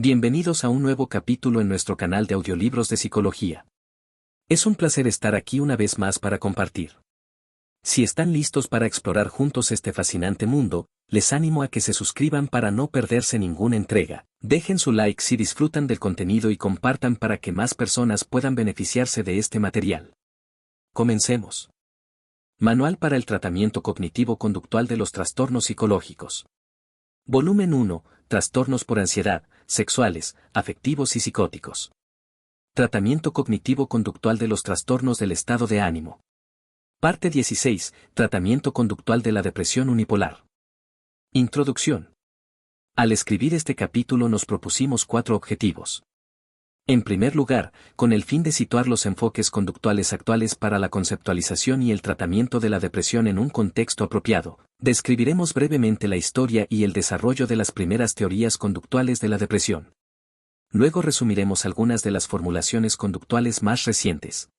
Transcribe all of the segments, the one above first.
Bienvenidos a un nuevo capítulo en nuestro canal de audiolibros de psicología. Es un placer estar aquí una vez más para compartir. Si están listos para explorar juntos este fascinante mundo, les animo a que se suscriban para no perderse ninguna entrega. Dejen su like si disfrutan del contenido y compartan para que más personas puedan beneficiarse de este material. Comencemos. Manual para el tratamiento cognitivo-conductual de los trastornos psicológicos. Volumen 1. Trastornos por ansiedad, sexuales, afectivos y psicóticos. Tratamiento cognitivo-conductual de los trastornos del estado de ánimo. Parte 16. Tratamiento conductual de la depresión unipolar. Introducción. Al escribir este capítulo nos propusimos 4 objetivos. En primer lugar, con el fin de situar los enfoques conductuales actuales para la conceptualización y el tratamiento de la depresión en un contexto apropiado, describiremos brevemente la historia y el desarrollo de las primeras teorías conductuales de la depresión. Luego resumiremos algunas de las formulaciones conductuales más recientes.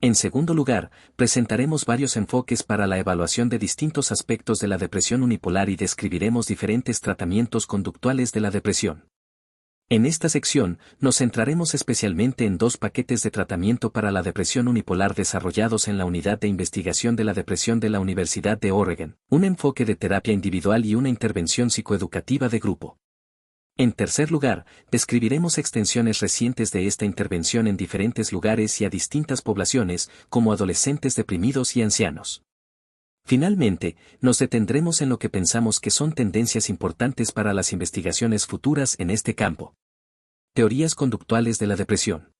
En segundo lugar, presentaremos varios enfoques para la evaluación de distintos aspectos de la depresión unipolar y describiremos diferentes tratamientos conductuales de la depresión. En esta sección, nos centraremos especialmente en 2 paquetes de tratamiento para la depresión unipolar desarrollados en la Unidad de Investigación de la Depresión de la Universidad de Oregon, un enfoque de terapia individual y una intervención psicoeducativa de grupo. En tercer lugar, describiremos extensiones recientes de esta intervención en diferentes lugares y a distintas poblaciones, como adolescentes deprimidos y ancianos. Finalmente, nos detendremos en lo que pensamos que son tendencias importantes para las investigaciones futuras en este campo. Teorías conductuales de la depresión.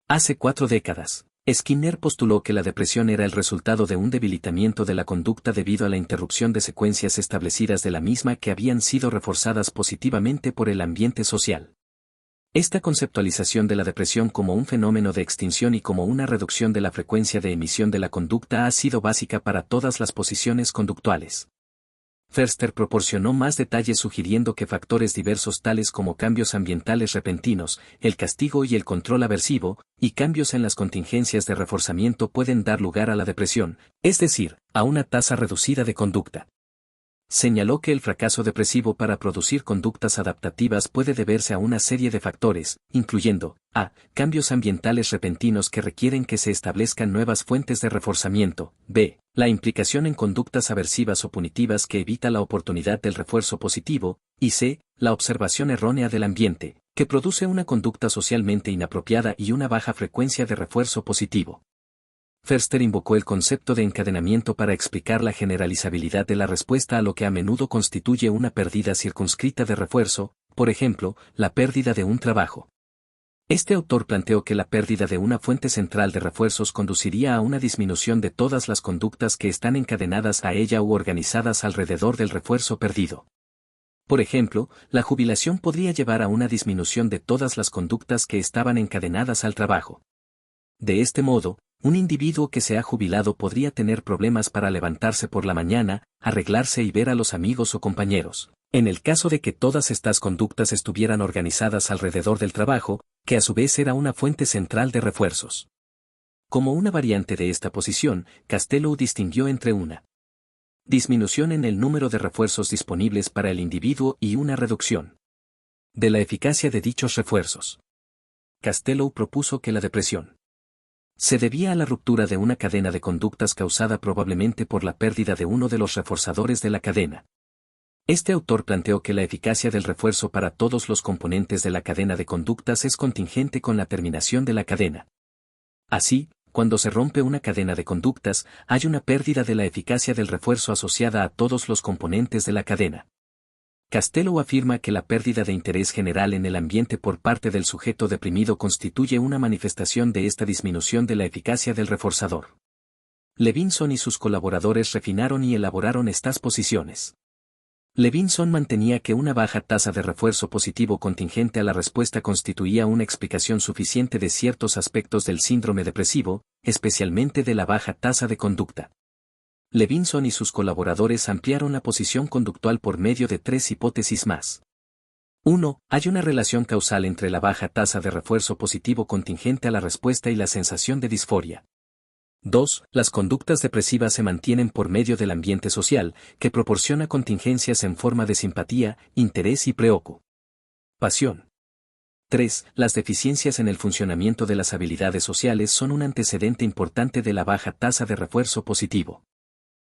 Hace 4 décadas, Skinner postuló que la depresión era el resultado de un debilitamiento de la conducta debido a la interrupción de secuencias establecidas de la misma que habían sido reforzadas positivamente por el ambiente social. Esta conceptualización de la depresión como un fenómeno de extinción y como una reducción de la frecuencia de emisión de la conducta ha sido básica para todas las posiciones conductuales. Ferster proporcionó más detalles sugiriendo que factores diversos tales como cambios ambientales repentinos, el castigo y el control aversivo, y cambios en las contingencias de reforzamiento pueden dar lugar a la depresión, es decir, a una tasa reducida de conducta. Señaló que el fracaso depresivo para producir conductas adaptativas puede deberse a una serie de factores, incluyendo a. Cambios ambientales repentinos que requieren que se establezcan nuevas fuentes de reforzamiento, b. La implicación en conductas aversivas o punitivas que evita la oportunidad del refuerzo positivo, y c. La observación errónea del ambiente, que produce una conducta socialmente inapropiada y una baja frecuencia de refuerzo positivo. Ferster invocó el concepto de encadenamiento para explicar la generalizabilidad de la respuesta a lo que a menudo constituye una pérdida circunscrita de refuerzo, por ejemplo, la pérdida de un trabajo. Este autor planteó que la pérdida de una fuente central de refuerzos conduciría a una disminución de todas las conductas que están encadenadas a ella u organizadas alrededor del refuerzo perdido. Por ejemplo, la jubilación podría llevar a una disminución de todas las conductas que estaban encadenadas al trabajo. De este modo, un individuo que se ha jubilado podría tener problemas para levantarse por la mañana, arreglarse y ver a los amigos o compañeros, en el caso de que todas estas conductas estuvieran organizadas alrededor del trabajo, que a su vez era una fuente central de refuerzos. Como una variante de esta posición, Castello distinguió entre una disminución en el número de refuerzos disponibles para el individuo y una reducción de la eficacia de dichos refuerzos. Castello propuso que la depresión se debía a la ruptura de una cadena de conductas causada probablemente por la pérdida de uno de los reforzadores de la cadena. Este autor planteó que la eficacia del refuerzo para todos los componentes de la cadena de conductas es contingente con la terminación de la cadena. Así, cuando se rompe una cadena de conductas, hay una pérdida de la eficacia del refuerzo asociada a todos los componentes de la cadena. Castello afirma que la pérdida de interés general en el ambiente por parte del sujeto deprimido constituye una manifestación de esta disminución de la eficacia del reforzador. Levinson y sus colaboradores refinaron y elaboraron estas posiciones. Levinson mantenía que una baja tasa de refuerzo positivo contingente a la respuesta constituía una explicación suficiente de ciertos aspectos del síndrome depresivo, especialmente de la baja tasa de conducta. Levinson y sus colaboradores ampliaron la posición conductual por medio de 3 hipótesis más. 1. Hay una relación causal entre la baja tasa de refuerzo positivo contingente a la respuesta y la sensación de disforia. 2. Las conductas depresivas se mantienen por medio del ambiente social, que proporciona contingencias en forma de simpatía, interés y preocupación. 3. Las deficiencias en el funcionamiento de las habilidades sociales son un antecedente importante de la baja tasa de refuerzo positivo.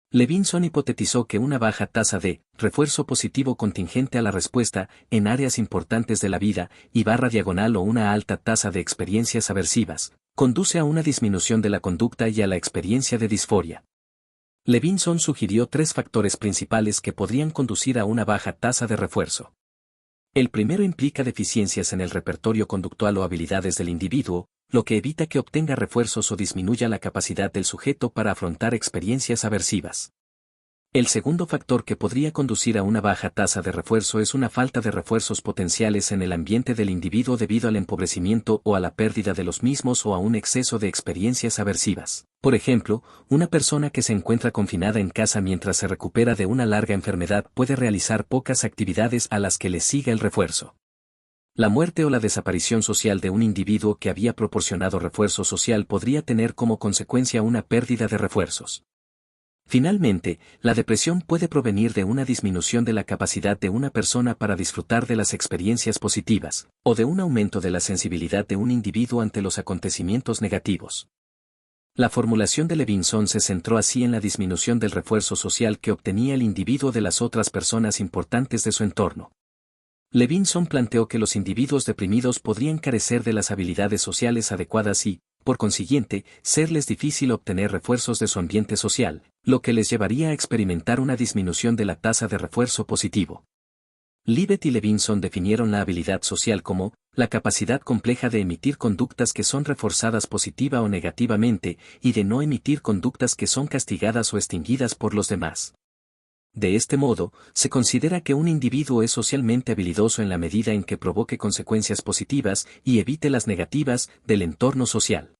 Levinson hipotetizó que una baja tasa de refuerzo positivo contingente a la respuesta en áreas importantes de la vida y barra diagonal o una alta tasa de experiencias aversivas conduce a una disminución de la conducta y a la experiencia de disforia. Levinson sugirió 3 factores principales que podrían conducir a una baja tasa de refuerzo. El primero implica deficiencias en el repertorio conductual o habilidades del individuo, lo que evita que obtenga refuerzos o disminuya la capacidad del sujeto para afrontar experiencias aversivas. El segundo factor que podría conducir a una baja tasa de refuerzo es una falta de refuerzos potenciales en el ambiente del individuo debido al empobrecimiento o a la pérdida de los mismos o a un exceso de experiencias aversivas. Por ejemplo, una persona que se encuentra confinada en casa mientras se recupera de una larga enfermedad puede realizar pocas actividades a las que le siga el refuerzo. La muerte o la desaparición social de un individuo que había proporcionado refuerzo social podría tener como consecuencia una pérdida de refuerzos. Finalmente, la depresión puede provenir de una disminución de la capacidad de una persona para disfrutar de las experiencias positivas, o de un aumento de la sensibilidad de un individuo ante los acontecimientos negativos. La formulación de Levinson se centró así en la disminución del refuerzo social que obtenía el individuo de las otras personas importantes de su entorno. Levinson planteó que los individuos deprimidos podrían carecer de las habilidades sociales adecuadas y, por consiguiente, serles difícil obtener refuerzos de su ambiente social, lo que les llevaría a experimentar una disminución de la tasa de refuerzo positivo. Libet y Levinson definieron la habilidad social como la capacidad compleja de emitir conductas que son reforzadas positiva o negativamente y de no emitir conductas que son castigadas o extinguidas por los demás. De este modo, se considera que un individuo es socialmente habilidoso en la medida en que provoque consecuencias positivas y evite las negativas del entorno social.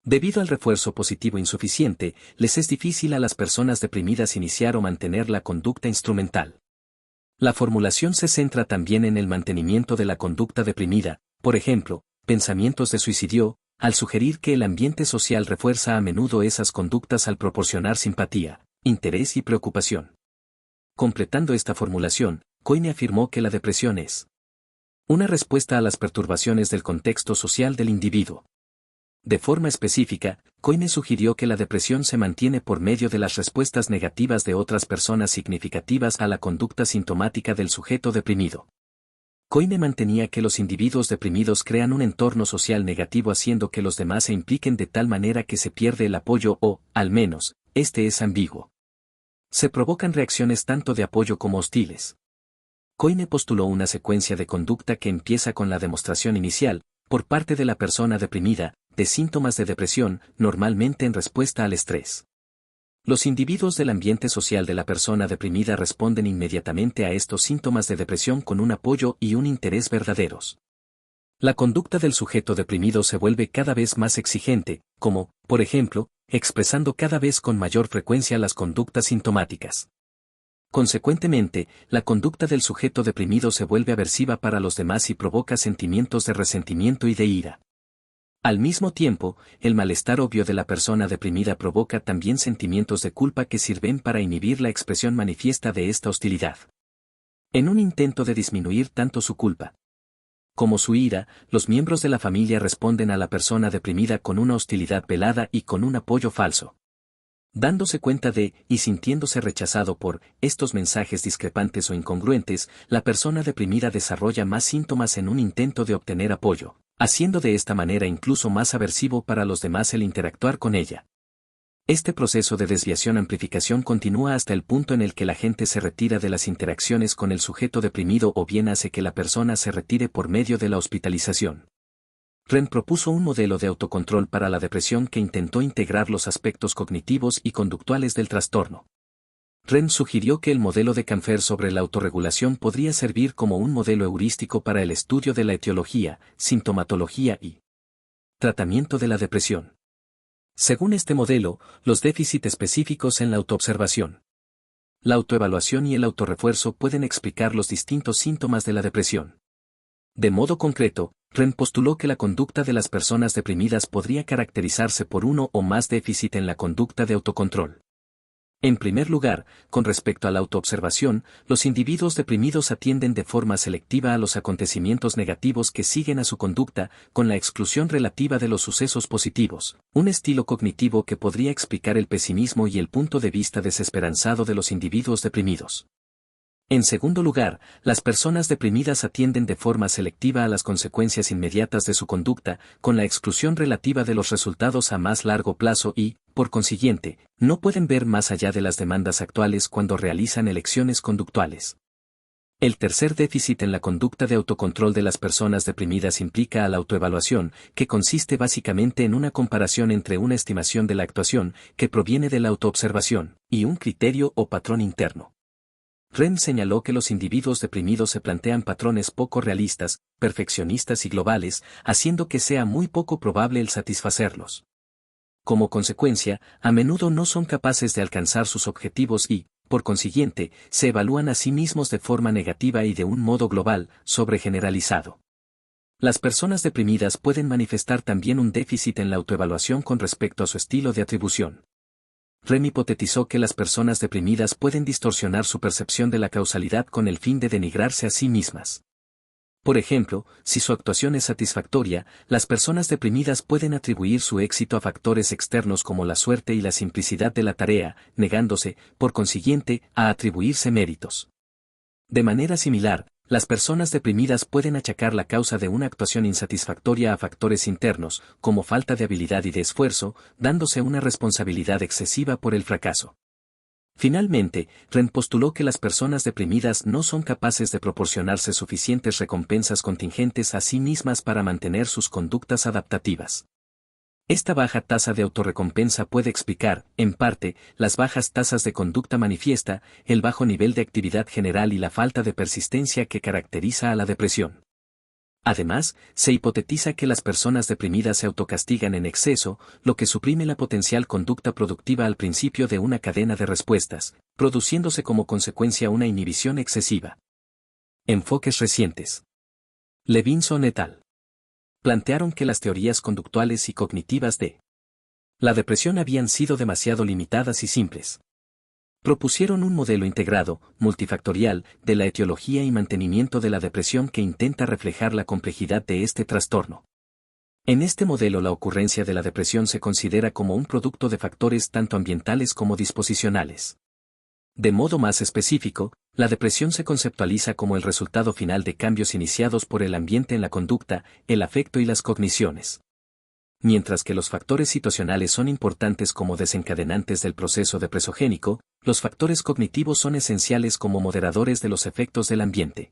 Debido al refuerzo positivo insuficiente, les es difícil a las personas deprimidas iniciar o mantener la conducta instrumental. La formulación se centra también en el mantenimiento de la conducta deprimida, por ejemplo, pensamientos de suicidio, al sugerir que el ambiente social refuerza a menudo esas conductas al proporcionar simpatía, interés y preocupación. Completando esta formulación, Coyne afirmó que la depresión es una respuesta a las perturbaciones del contexto social del individuo. De forma específica, Coyne sugirió que la depresión se mantiene por medio de las respuestas negativas de otras personas significativas a la conducta sintomática del sujeto deprimido. Coyne mantenía que los individuos deprimidos crean un entorno social negativo haciendo que los demás se impliquen de tal manera que se pierde el apoyo o, al menos, este es ambiguo. Se provocan reacciones tanto de apoyo como hostiles. Coyne postuló una secuencia de conducta que empieza con la demostración inicial, por parte de la persona deprimida, de síntomas de depresión, normalmente en respuesta al estrés. Los individuos del ambiente social de la persona deprimida responden inmediatamente a estos síntomas de depresión con un apoyo y un interés verdaderos. La conducta del sujeto deprimido se vuelve cada vez más exigente, como, por ejemplo, expresando cada vez con mayor frecuencia las conductas sintomáticas. Consecuentemente, la conducta del sujeto deprimido se vuelve aversiva para los demás y provoca sentimientos de resentimiento y de ira. Al mismo tiempo, el malestar obvio de la persona deprimida provoca también sentimientos de culpa que sirven para inhibir la expresión manifiesta de esta hostilidad. En un intento de disminuir tanto su culpa como su ira, los miembros de la familia responden a la persona deprimida con una hostilidad velada y con un apoyo falso. Dándose cuenta de, y sintiéndose rechazado por, estos mensajes discrepantes o incongruentes, la persona deprimida desarrolla más síntomas en un intento de obtener apoyo, haciendo de esta manera incluso más aversivo para los demás el interactuar con ella. Este proceso de desviación-amplificación continúa hasta el punto en el que la gente se retira de las interacciones con el sujeto deprimido o bien hace que la persona se retire por medio de la hospitalización. Ren propuso un modelo de autocontrol para la depresión que intentó integrar los aspectos cognitivos y conductuales del trastorno. Ren sugirió que el modelo de Canfer sobre la autorregulación podría servir como un modelo heurístico para el estudio de la etiología, sintomatología y tratamiento de la depresión. Según este modelo, los déficits específicos en la autoobservación, la autoevaluación y el autorrefuerzo pueden explicar los distintos síntomas de la depresión. De modo concreto, Ren postuló que la conducta de las personas deprimidas podría caracterizarse por uno o más déficit en la conducta de autocontrol. En primer lugar, con respecto a la autoobservación, los individuos deprimidos atienden de forma selectiva a los acontecimientos negativos que siguen a su conducta, con la exclusión relativa de los sucesos positivos, un estilo cognitivo que podría explicar el pesimismo y el punto de vista desesperanzado de los individuos deprimidos. En segundo lugar, las personas deprimidas atienden de forma selectiva a las consecuencias inmediatas de su conducta, con la exclusión relativa de los resultados a más largo plazo y, por consiguiente, no pueden ver más allá de las demandas actuales cuando realizan elecciones conductuales. El tercer déficit en la conducta de autocontrol de las personas deprimidas implica a la autoevaluación, que consiste básicamente en una comparación entre una estimación de la actuación, que proviene de la autoobservación, y un criterio o patrón interno. Rem señaló que los individuos deprimidos se plantean patrones poco realistas, perfeccionistas y globales, haciendo que sea muy poco probable el satisfacerlos. Como consecuencia, a menudo no son capaces de alcanzar sus objetivos y, por consiguiente, se evalúan a sí mismos de forma negativa y de un modo global, sobregeneralizado. Las personas deprimidas pueden manifestar también un déficit en la autoevaluación con respecto a su estilo de atribución. Rem hipotetizó que las personas deprimidas pueden distorsionar su percepción de la causalidad con el fin de denigrarse a sí mismas. Por ejemplo, si su actuación es satisfactoria, las personas deprimidas pueden atribuir su éxito a factores externos como la suerte y la simplicidad de la tarea, negándose, por consiguiente, a atribuirse méritos. De manera similar, las personas deprimidas pueden achacar la causa de una actuación insatisfactoria a factores internos, como falta de habilidad y de esfuerzo, dándose una responsabilidad excesiva por el fracaso. Finalmente, Rem postuló que las personas deprimidas no son capaces de proporcionarse suficientes recompensas contingentes a sí mismas para mantener sus conductas adaptativas. Esta baja tasa de autorrecompensa puede explicar, en parte, las bajas tasas de conducta manifiesta, el bajo nivel de actividad general y la falta de persistencia que caracteriza a la depresión. Además, se hipotetiza que las personas deprimidas se autocastigan en exceso, lo que suprime la potencial conducta productiva al principio de una cadena de respuestas, produciéndose como consecuencia una inhibición excesiva. Enfoques recientes. Levinson et al. Plantearon que las teorías conductuales y cognitivas de la depresión habían sido demasiado limitadas y simples. Propusieron un modelo integrado, multifactorial, de la etiología y mantenimiento de la depresión que intenta reflejar la complejidad de este trastorno. En este modelo la ocurrencia de la depresión se considera como un producto de factores tanto ambientales como disposicionales. De modo más específico, la depresión se conceptualiza como el resultado final de cambios iniciados por el ambiente en la conducta, el afecto y las cogniciones. Mientras que los factores situacionales son importantes como desencadenantes del proceso depresogénico, los factores cognitivos son esenciales como moderadores de los efectos del ambiente.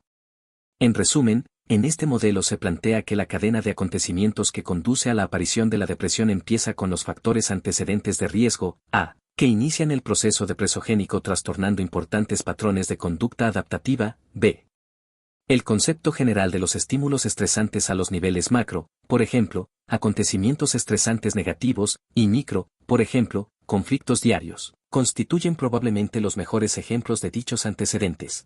En resumen, en este modelo se plantea que la cadena de acontecimientos que conduce a la aparición de la depresión empieza con los factores antecedentes de riesgo, A, que inician el proceso depresogénico trastornando importantes patrones de conducta adaptativa, B. El concepto general de los estímulos estresantes a los niveles macro, por ejemplo, acontecimientos estresantes negativos, y micro, por ejemplo, conflictos diarios, constituyen probablemente los mejores ejemplos de dichos antecedentes.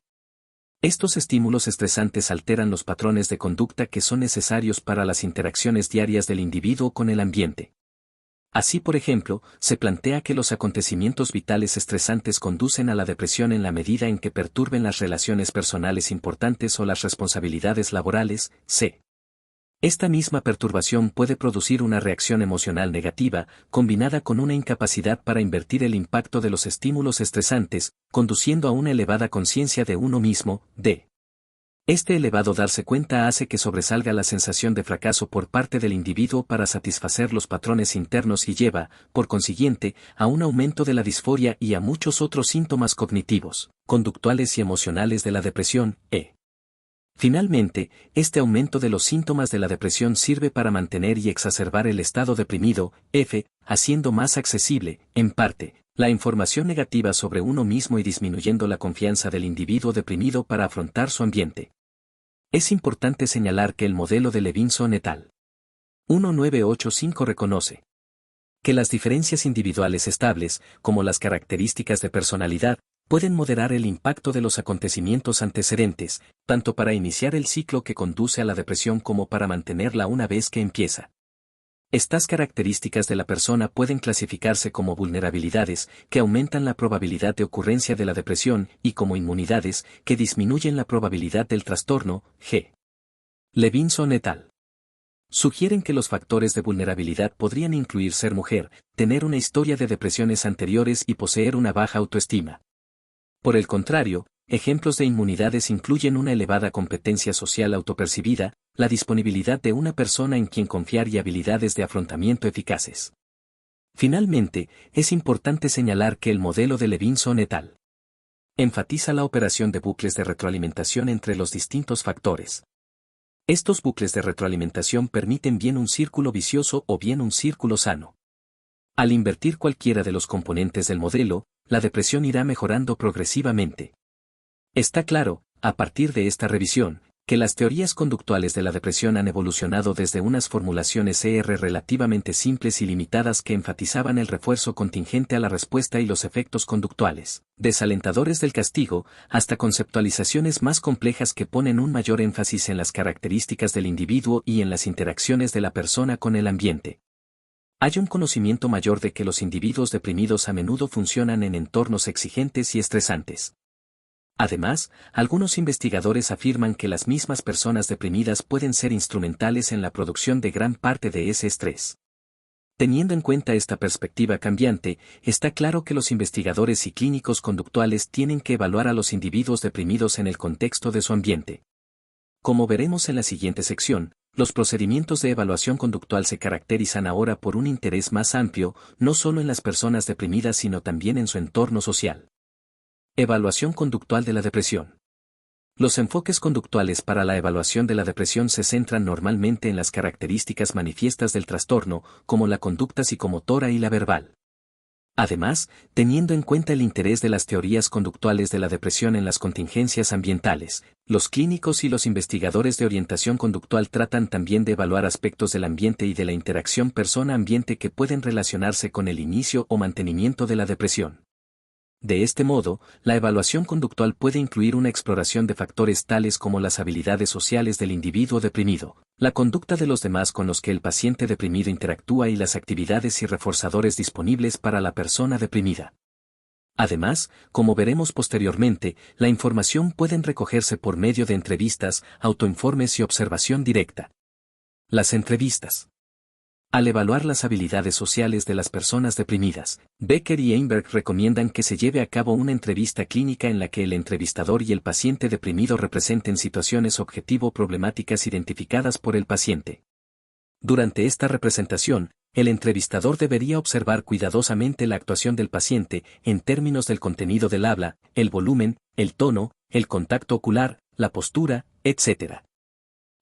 Estos estímulos estresantes alteran los patrones de conducta que son necesarios para las interacciones diarias del individuo con el ambiente. Así, por ejemplo, se plantea que los acontecimientos vitales estresantes conducen a la depresión en la medida en que perturben las relaciones personales importantes o las responsabilidades laborales, c. Esta misma perturbación puede producir una reacción emocional negativa, combinada con una incapacidad para invertir el impacto de los estímulos estresantes, conduciendo a una elevada conciencia de uno mismo, d. Este elevado darse cuenta hace que sobresalga la sensación de fracaso por parte del individuo para satisfacer los patrones internos y lleva, por consiguiente, a un aumento de la disforia y a muchos otros síntomas cognitivos, conductuales y emocionales de la depresión, e. Finalmente, este aumento de los síntomas de la depresión sirve para mantener y exacerbar el estado deprimido, f, haciendo más accesible, en parte, la información negativa sobre uno mismo y disminuyendo la confianza del individuo deprimido para afrontar su ambiente. Es importante señalar que el modelo de Levinson et al. 1985 reconoce que las diferencias individuales estables, como las características de personalidad, pueden moderar el impacto de los acontecimientos antecedentes, tanto para iniciar el ciclo que conduce a la depresión como para mantenerla una vez que empieza. Estas características de la persona pueden clasificarse como vulnerabilidades, que aumentan la probabilidad de ocurrencia de la depresión, y como inmunidades, que disminuyen la probabilidad del trastorno. G. Levinson et al. Sugieren que los factores de vulnerabilidad podrían incluir ser mujer, tener una historia de depresiones anteriores y poseer una baja autoestima. Por el contrario, ejemplos de inmunidades incluyen una elevada competencia social autopercibida, la disponibilidad de una persona en quien confiar y habilidades de afrontamiento eficaces. Finalmente, es importante señalar que el modelo de Levinson et al. enfatiza la operación de bucles de retroalimentación entre los distintos factores. Estos bucles de retroalimentación permiten bien un círculo vicioso o bien un círculo sano. Al invertir cualquiera de los componentes del modelo, la depresión irá mejorando progresivamente. Está claro, a partir de esta revisión, que las teorías conductuales de la depresión han evolucionado desde unas formulaciones relativamente simples y limitadas que enfatizaban el refuerzo contingente a la respuesta y los efectos conductuales, desalentadores del castigo, hasta conceptualizaciones más complejas que ponen un mayor énfasis en las características del individuo y en las interacciones de la persona con el ambiente. Hay un conocimiento mayor de que los individuos deprimidos a menudo funcionan en entornos exigentes y estresantes. Además, algunos investigadores afirman que las mismas personas deprimidas pueden ser instrumentales en la producción de gran parte de ese estrés. Teniendo en cuenta esta perspectiva cambiante, está claro que los investigadores y clínicos conductuales tienen que evaluar a los individuos deprimidos en el contexto de su ambiente. Como veremos en la siguiente sección, los procedimientos de evaluación conductual se caracterizan ahora por un interés más amplio, no solo en las personas deprimidas sino también en su entorno social. Evaluación conductual de la depresión. Los enfoques conductuales para la evaluación de la depresión se centran normalmente en las características manifiestas del trastorno, como la conducta psicomotora y la verbal. Además, teniendo en cuenta el interés de las teorías conductuales de la depresión en las contingencias ambientales, los clínicos y los investigadores de orientación conductual tratan también de evaluar aspectos del ambiente y de la interacción persona-ambiente que pueden relacionarse con el inicio o mantenimiento de la depresión. De este modo, la evaluación conductual puede incluir una exploración de factores tales como las habilidades sociales del individuo deprimido, la conducta de los demás con los que el paciente deprimido interactúa y las actividades y reforzadores disponibles para la persona deprimida. Además, como veremos posteriormente, la información puede recogerse por medio de entrevistas, autoinformes y observación directa. Las entrevistas. Al evaluar las habilidades sociales de las personas deprimidas, Becker y Einberg recomiendan que se lleve a cabo una entrevista clínica en la que el entrevistador y el paciente deprimido representen situaciones objetivo problemáticas identificadas por el paciente. Durante esta representación, el entrevistador debería observar cuidadosamente la actuación del paciente en términos del contenido del habla, el volumen, el tono, el contacto ocular, la postura, etc.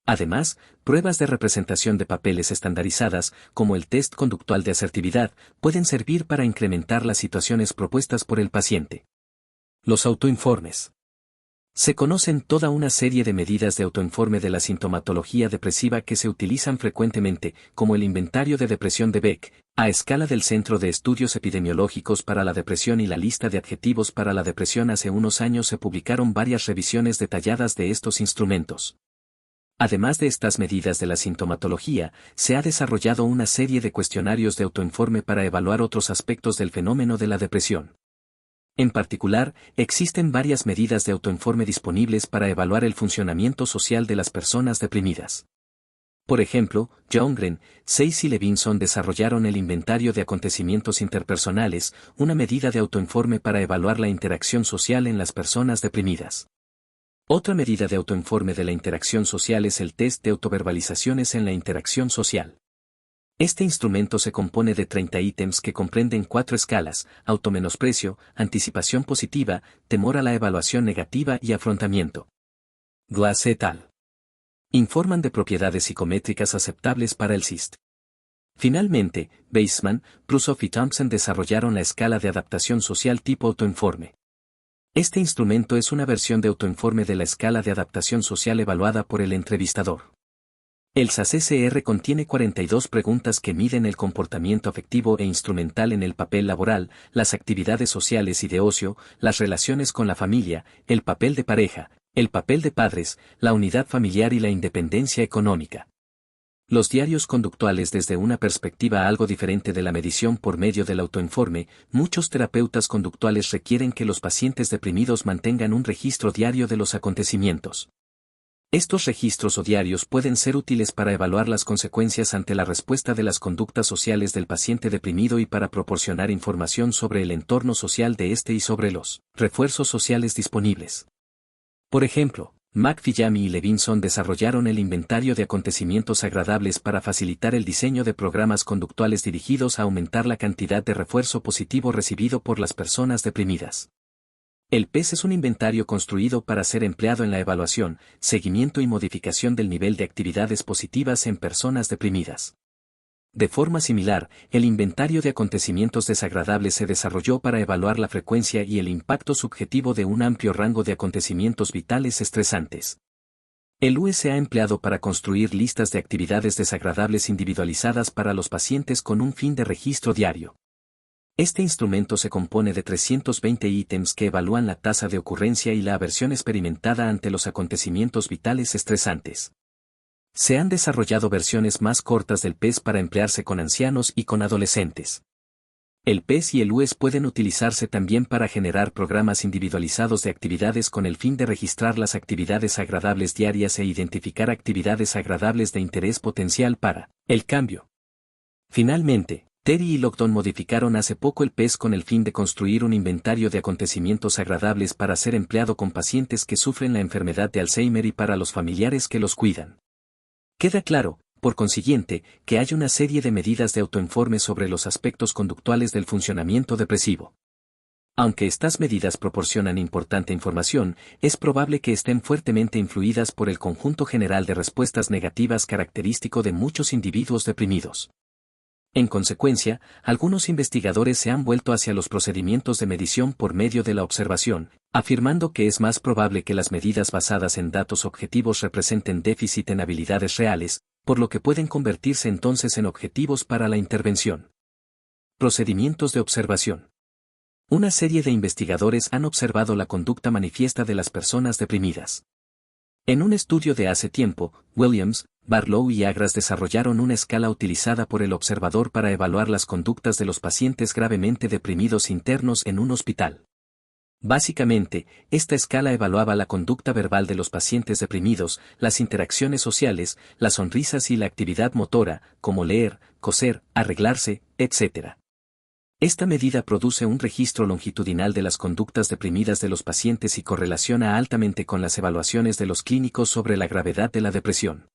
Además, pruebas de representación de papeles estandarizadas, como el test conductual de asertividad, pueden servir para incrementar las situaciones propuestas por el paciente. Los autoinformes. Se conocen toda una serie de medidas de autoinforme de la sintomatología depresiva que se utilizan frecuentemente, como el Inventario de Depresión de Beck, a escala del Centro de Estudios Epidemiológicos para la Depresión y la lista de adjetivos para la depresión. Hace unos años se publicaron varias revisiones detalladas de estos instrumentos. Además de estas medidas de la sintomatología, se ha desarrollado una serie de cuestionarios de autoinforme para evaluar otros aspectos del fenómeno de la depresión. En particular, existen varias medidas de autoinforme disponibles para evaluar el funcionamiento social de las personas deprimidas. Por ejemplo, Ljunggren, Sayce y Levinson desarrollaron el Inventario de Acontecimientos Interpersonales, una medida de autoinforme para evaluar la interacción social en las personas deprimidas. Otra medida de autoinforme de la interacción social es el test de autoverbalizaciones en la interacción social. Este instrumento se compone de 30 ítems que comprenden 4 escalas: automenosprecio, anticipación positiva, temor a la evaluación negativa y afrontamiento. Glass et al. Informan de propiedades psicométricas aceptables para el CIST. Finalmente, Weissman, Prusoff y Thompson desarrollaron la escala de adaptación social tipo autoinforme. Este instrumento es una versión de autoinforme de la escala de adaptación social evaluada por el entrevistador. El SACCR contiene 42 preguntas que miden el comportamiento afectivo e instrumental en el papel laboral, las actividades sociales y de ocio, las relaciones con la familia, el papel de pareja, el papel de padres, la unidad familiar y la independencia económica. Los diarios conductuales desde una perspectiva algo diferente de la medición por medio del autoinforme, muchos terapeutas conductuales requieren que los pacientes deprimidos mantengan un registro diario de los acontecimientos. Estos registros o diarios pueden ser útiles para evaluar las consecuencias ante la respuesta de las conductas sociales del paciente deprimido y para proporcionar información sobre el entorno social de este y sobre los refuerzos sociales disponibles. Por ejemplo, McFillamy y Levinson desarrollaron el inventario de acontecimientos agradables para facilitar el diseño de programas conductuales dirigidos a aumentar la cantidad de refuerzo positivo recibido por las personas deprimidas. El PES es un inventario construido para ser empleado en la evaluación, seguimiento y modificación del nivel de actividades positivas en personas deprimidas. De forma similar, el inventario de acontecimientos desagradables se desarrolló para evaluar la frecuencia y el impacto subjetivo de un amplio rango de acontecimientos vitales estresantes. El UE se ha empleado para construir listas de actividades desagradables individualizadas para los pacientes con un fin de registro diario. Este instrumento se compone de 320 ítems que evalúan la tasa de ocurrencia y la aversión experimentada ante los acontecimientos vitales estresantes. Se han desarrollado versiones más cortas del PES para emplearse con ancianos y con adolescentes. El PES y el UES pueden utilizarse también para generar programas individualizados de actividades con el fin de registrar las actividades agradables diarias e identificar actividades agradables de interés potencial para el cambio. Finalmente, Terry y Logdon modificaron hace poco el PES con el fin de construir un inventario de acontecimientos agradables para ser empleado con pacientes que sufren la enfermedad de Alzheimer y para los familiares que los cuidan. Queda claro, por consiguiente, que hay una serie de medidas de autoinforme sobre los aspectos conductuales del funcionamiento depresivo. Aunque estas medidas proporcionan importante información, es probable que estén fuertemente influidas por el conjunto general de respuestas negativas característico de muchos individuos deprimidos. En consecuencia, algunos investigadores se han vuelto hacia los procedimientos de medición por medio de la observación, afirmando que es más probable que las medidas basadas en datos objetivos representen déficit en habilidades reales, por lo que pueden convertirse entonces en objetivos para la intervención. Procedimientos de observación. Una serie de investigadores han observado la conducta manifiesta de las personas deprimidas. En un estudio de hace tiempo, Williams, Barlow y Agras desarrollaron una escala utilizada por el observador para evaluar las conductas de los pacientes gravemente deprimidos internos en un hospital. Básicamente, esta escala evaluaba la conducta verbal de los pacientes deprimidos, las interacciones sociales, las sonrisas y la actividad motora, como leer, coser, arreglarse, etc. Esta medida produce un registro longitudinal de las conductas deprimidas de los pacientes y correlaciona altamente con las evaluaciones de los clínicos sobre la gravedad de la depresión.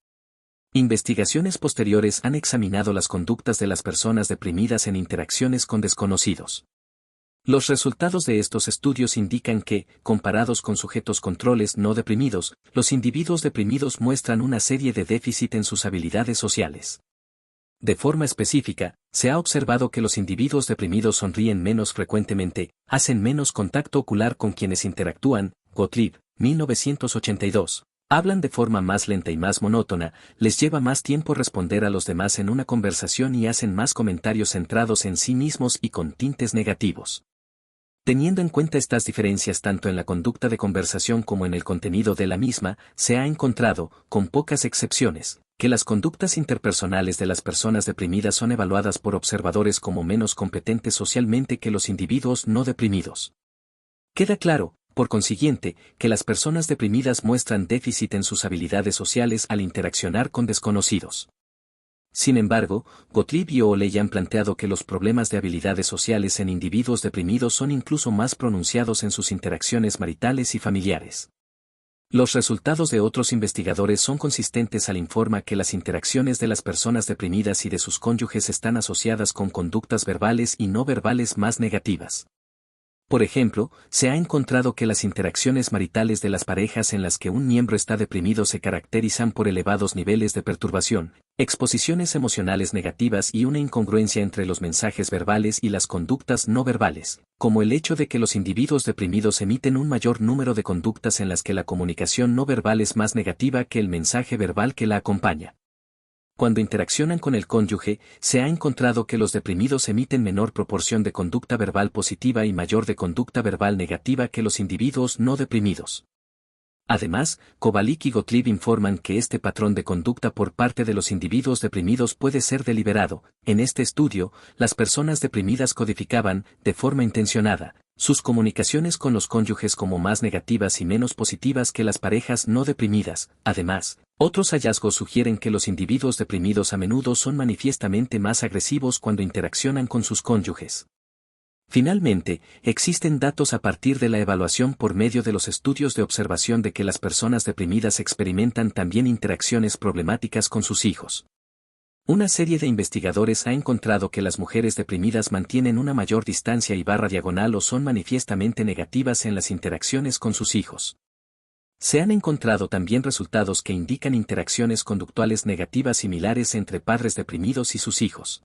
Investigaciones posteriores han examinado las conductas de las personas deprimidas en interacciones con desconocidos. Los resultados de estos estudios indican que, comparados con sujetos controles no deprimidos, los individuos deprimidos muestran una serie de déficit en sus habilidades sociales. De forma específica, se ha observado que los individuos deprimidos sonríen menos frecuentemente, hacen menos contacto ocular con quienes interactúan, Gottlieb, 1982. Hablan de forma más lenta y más monótona, les lleva más tiempo responder a los demás en una conversación y hacen más comentarios centrados en sí mismos y con tintes negativos. Teniendo en cuenta estas diferencias tanto en la conducta de conversación como en el contenido de la misma, se ha encontrado, con pocas excepciones, que las conductas interpersonales de las personas deprimidas son evaluadas por observadores como menos competentes socialmente que los individuos no deprimidos. Queda claro, por consiguiente, que las personas deprimidas muestran déficit en sus habilidades sociales al interaccionar con desconocidos. Sin embargo, Gottlieb y O'Leary han planteado que los problemas de habilidades sociales en individuos deprimidos son incluso más pronunciados en sus interacciones maritales y familiares. Los resultados de otros investigadores son consistentes al informar que las interacciones de las personas deprimidas y de sus cónyuges están asociadas con conductas verbales y no verbales más negativas. Por ejemplo, se ha encontrado que las interacciones maritales de las parejas en las que un miembro está deprimido se caracterizan por elevados niveles de perturbación, exposiciones emocionales negativas y una incongruencia entre los mensajes verbales y las conductas no verbales, como el hecho de que los individuos deprimidos emiten un mayor número de conductas en las que la comunicación no verbal es más negativa que el mensaje verbal que la acompaña. Cuando interaccionan con el cónyuge, se ha encontrado que los deprimidos emiten menor proporción de conducta verbal positiva y mayor de conducta verbal negativa que los individuos no deprimidos. Además, Kovalik y Gottlieb informan que este patrón de conducta por parte de los individuos deprimidos puede ser deliberado. En este estudio, las personas deprimidas codificaban, de forma intencionada, sus comunicaciones con los cónyuges como más negativas y menos positivas que las parejas no deprimidas. Además, otros hallazgos sugieren que los individuos deprimidos a menudo son manifiestamente más agresivos cuando interaccionan con sus cónyuges. Finalmente, existen datos a partir de la evaluación por medio de los estudios de observación de que las personas deprimidas experimentan también interacciones problemáticas con sus hijos. Una serie de investigadores ha encontrado que las mujeres deprimidas mantienen una mayor distancia y barra diagonal o son manifiestamente negativas en las interacciones con sus hijos. Se han encontrado también resultados que indican interacciones conductuales negativas similares entre padres deprimidos y sus hijos.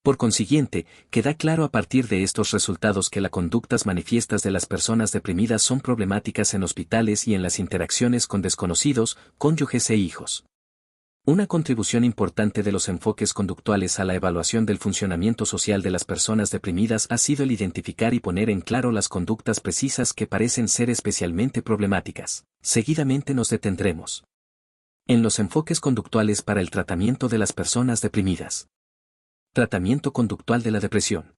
Por consiguiente, queda claro a partir de estos resultados que las conductas manifiestas de las personas deprimidas son problemáticas en hospitales y en las interacciones con desconocidos, cónyuges e hijos. Una contribución importante de los enfoques conductuales a la evaluación del funcionamiento social de las personas deprimidas ha sido el identificar y poner en claro las conductas precisas que parecen ser especialmente problemáticas. Seguidamente nos detendremos en los enfoques conductuales para el tratamiento de las personas deprimidas. Tratamiento conductual de la depresión.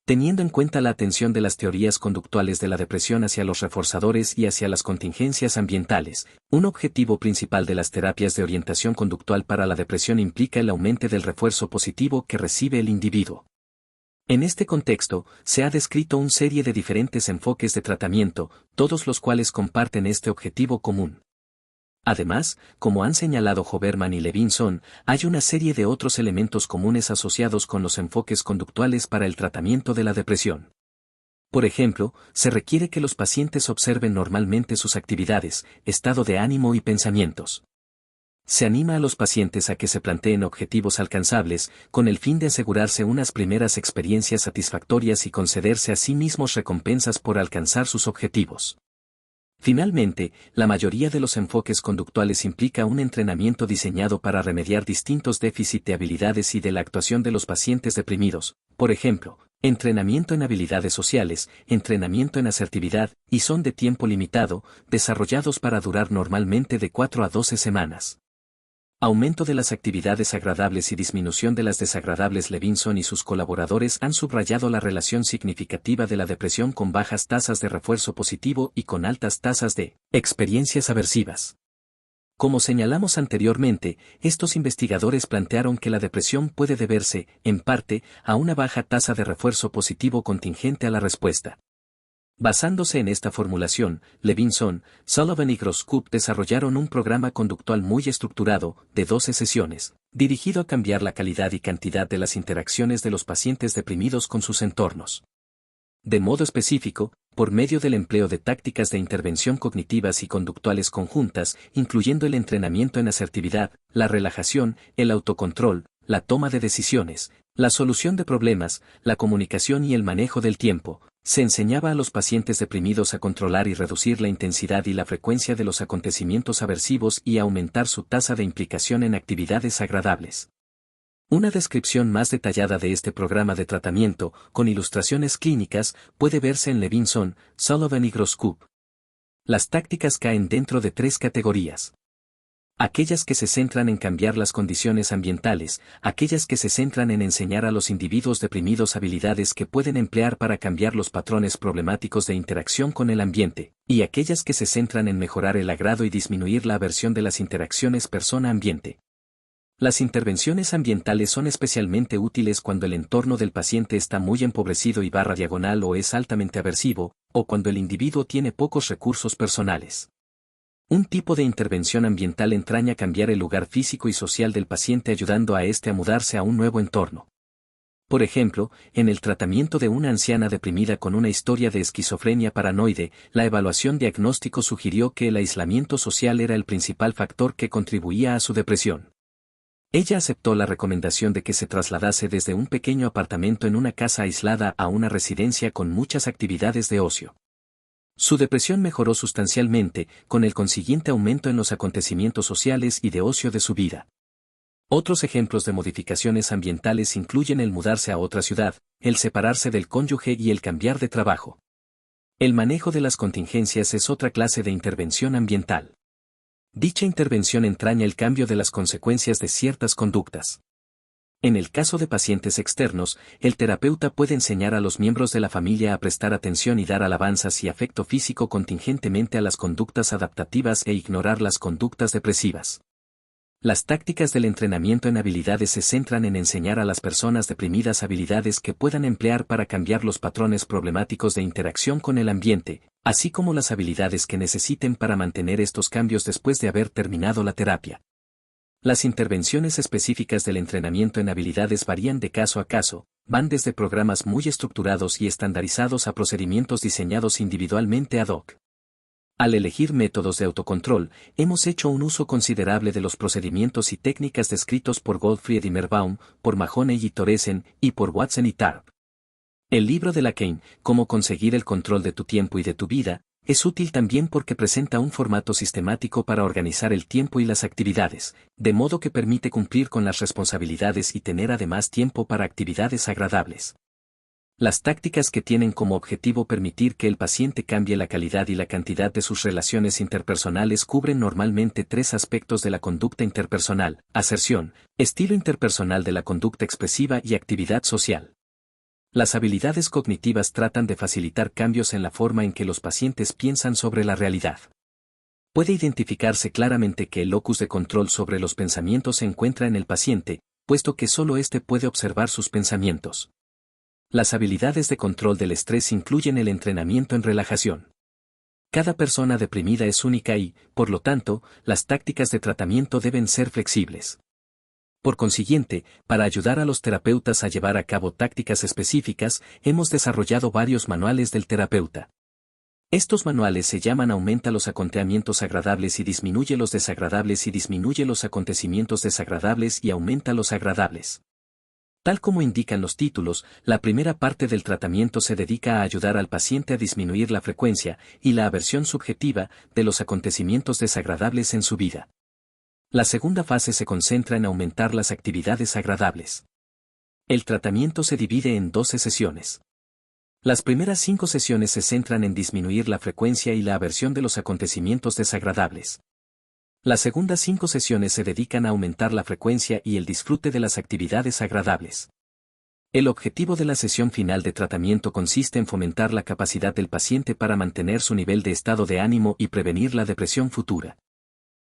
Teniendo en cuenta la atención de las teorías conductuales de la depresión hacia los reforzadores y hacia las contingencias ambientales, un objetivo principal de las terapias de orientación conductual para la depresión implica el aumento del refuerzo positivo que recibe el individuo. En este contexto, se ha descrito una serie de diferentes enfoques de tratamiento, todos los cuales comparten este objetivo común. Además, como han señalado Hoberman y Levinson, hay una serie de otros elementos comunes asociados con los enfoques conductuales para el tratamiento de la depresión. Por ejemplo, se requiere que los pacientes observen normalmente sus actividades, estado de ánimo y pensamientos. Se anima a los pacientes a que se planteen objetivos alcanzables, con el fin de asegurarse unas primeras experiencias satisfactorias y concederse a sí mismos recompensas por alcanzar sus objetivos. Finalmente, la mayoría de los enfoques conductuales implica un entrenamiento diseñado para remediar distintos déficits de habilidades y de la actuación de los pacientes deprimidos, por ejemplo, entrenamiento en habilidades sociales, entrenamiento en asertividad, y son de tiempo limitado, desarrollados para durar normalmente de 4 a 12 semanas. Aumento de las actividades agradables y disminución de las desagradables. Levinson y sus colaboradores han subrayado la relación significativa de la depresión con bajas tasas de refuerzo positivo y con altas tasas de experiencias aversivas. Como señalamos anteriormente, estos investigadores plantearon que la depresión puede deberse, en parte, a una baja tasa de refuerzo positivo contingente a la respuesta. Basándose en esta formulación, Levinson, Sullivan y Grosscup desarrollaron un programa conductual muy estructurado, de 12 sesiones, dirigido a cambiar la calidad y cantidad de las interacciones de los pacientes deprimidos con sus entornos. De modo específico, por medio del empleo de tácticas de intervención cognitivas y conductuales conjuntas, incluyendo el entrenamiento en asertividad, la relajación, el autocontrol, la toma de decisiones, la solución de problemas, la comunicación y el manejo del tiempo, se enseñaba a los pacientes deprimidos a controlar y reducir la intensidad y la frecuencia de los acontecimientos aversivos y a aumentar su tasa de implicación en actividades agradables. Una descripción más detallada de este programa de tratamiento, con ilustraciones clínicas, puede verse en Levinson, Sullivan y Grosscup. Las tácticas caen dentro de 3 categorías. Aquellas que se centran en cambiar las condiciones ambientales, aquellas que se centran en enseñar a los individuos deprimidos habilidades que pueden emplear para cambiar los patrones problemáticos de interacción con el ambiente, y aquellas que se centran en mejorar el agrado y disminuir la aversión de las interacciones persona-ambiente. Las intervenciones ambientales son especialmente útiles cuando el entorno del paciente está muy empobrecido y barra diagonal o es altamente aversivo, o cuando el individuo tiene pocos recursos personales. Un tipo de intervención ambiental entraña cambiar el lugar físico y social del paciente ayudando a éste a mudarse a un nuevo entorno. Por ejemplo, en el tratamiento de una anciana deprimida con una historia de esquizofrenia paranoide, la evaluación diagnóstico sugirió que el aislamiento social era el principal factor que contribuía a su depresión. Ella aceptó la recomendación de que se trasladase desde un pequeño apartamento en una casa aislada a una residencia con muchas actividades de ocio. Su depresión mejoró sustancialmente, con el consiguiente aumento en los acontecimientos sociales y de ocio de su vida. Otros ejemplos de modificaciones ambientales incluyen el mudarse a otra ciudad, el separarse del cónyuge y el cambiar de trabajo. El manejo de las contingencias es otra clase de intervención ambiental. Dicha intervención entraña el cambio de las consecuencias de ciertas conductas. En el caso de pacientes externos, el terapeuta puede enseñar a los miembros de la familia a prestar atención y dar alabanzas y afecto físico contingentemente a las conductas adaptativas e ignorar las conductas depresivas. Las tácticas del entrenamiento en habilidades se centran en enseñar a las personas deprimidas habilidades que puedan emplear para cambiar los patrones problemáticos de interacción con el ambiente, así como las habilidades que necesiten para mantener estos cambios después de haber terminado la terapia. Las intervenciones específicas del entrenamiento en habilidades varían de caso a caso, van desde programas muy estructurados y estandarizados a procedimientos diseñados individualmente ad hoc. Al elegir métodos de autocontrol, hemos hecho un uso considerable de los procedimientos y técnicas descritos por Goldfried y Merbaum, por Mahoney y Thoresen, y por Watson y Tarp. El libro de Lacan, Cómo conseguir el control de tu tiempo y de tu vida, es útil también porque presenta un formato sistemático para organizar el tiempo y las actividades, de modo que permite cumplir con las responsabilidades y tener además tiempo para actividades agradables. Las tácticas que tienen como objetivo permitir que el paciente cambie la calidad y la cantidad de sus relaciones interpersonales cubren normalmente tres aspectos de la conducta interpersonal: aserción, estilo interpersonal de la conducta expresiva y actividad social. Las habilidades cognitivas tratan de facilitar cambios en la forma en que los pacientes piensan sobre la realidad. Puede identificarse claramente que el locus de control sobre los pensamientos se encuentra en el paciente, puesto que solo éste puede observar sus pensamientos. Las habilidades de control del estrés incluyen el entrenamiento en relajación. Cada persona deprimida es única y, por lo tanto, las tácticas de tratamiento deben ser flexibles. Por consiguiente, para ayudar a los terapeutas a llevar a cabo tácticas específicas, hemos desarrollado varios manuales del terapeuta. Estos manuales se llaman Aumenta los acontecimientos agradables y disminuye los desagradables y disminuye los acontecimientos desagradables y aumenta los agradables. Tal como indican los títulos, la primera parte del tratamiento se dedica a ayudar al paciente a disminuir la frecuencia y la aversión subjetiva de los acontecimientos desagradables en su vida. La segunda fase se concentra en aumentar las actividades agradables. El tratamiento se divide en 12 sesiones. Las primeras 5 sesiones se centran en disminuir la frecuencia y la aversión de los acontecimientos desagradables. Las segundas 5 sesiones se dedican a aumentar la frecuencia y el disfrute de las actividades agradables. El objetivo de la sesión final de tratamiento consiste en fomentar la capacidad del paciente para mantener su nivel de estado de ánimo y prevenir la depresión futura.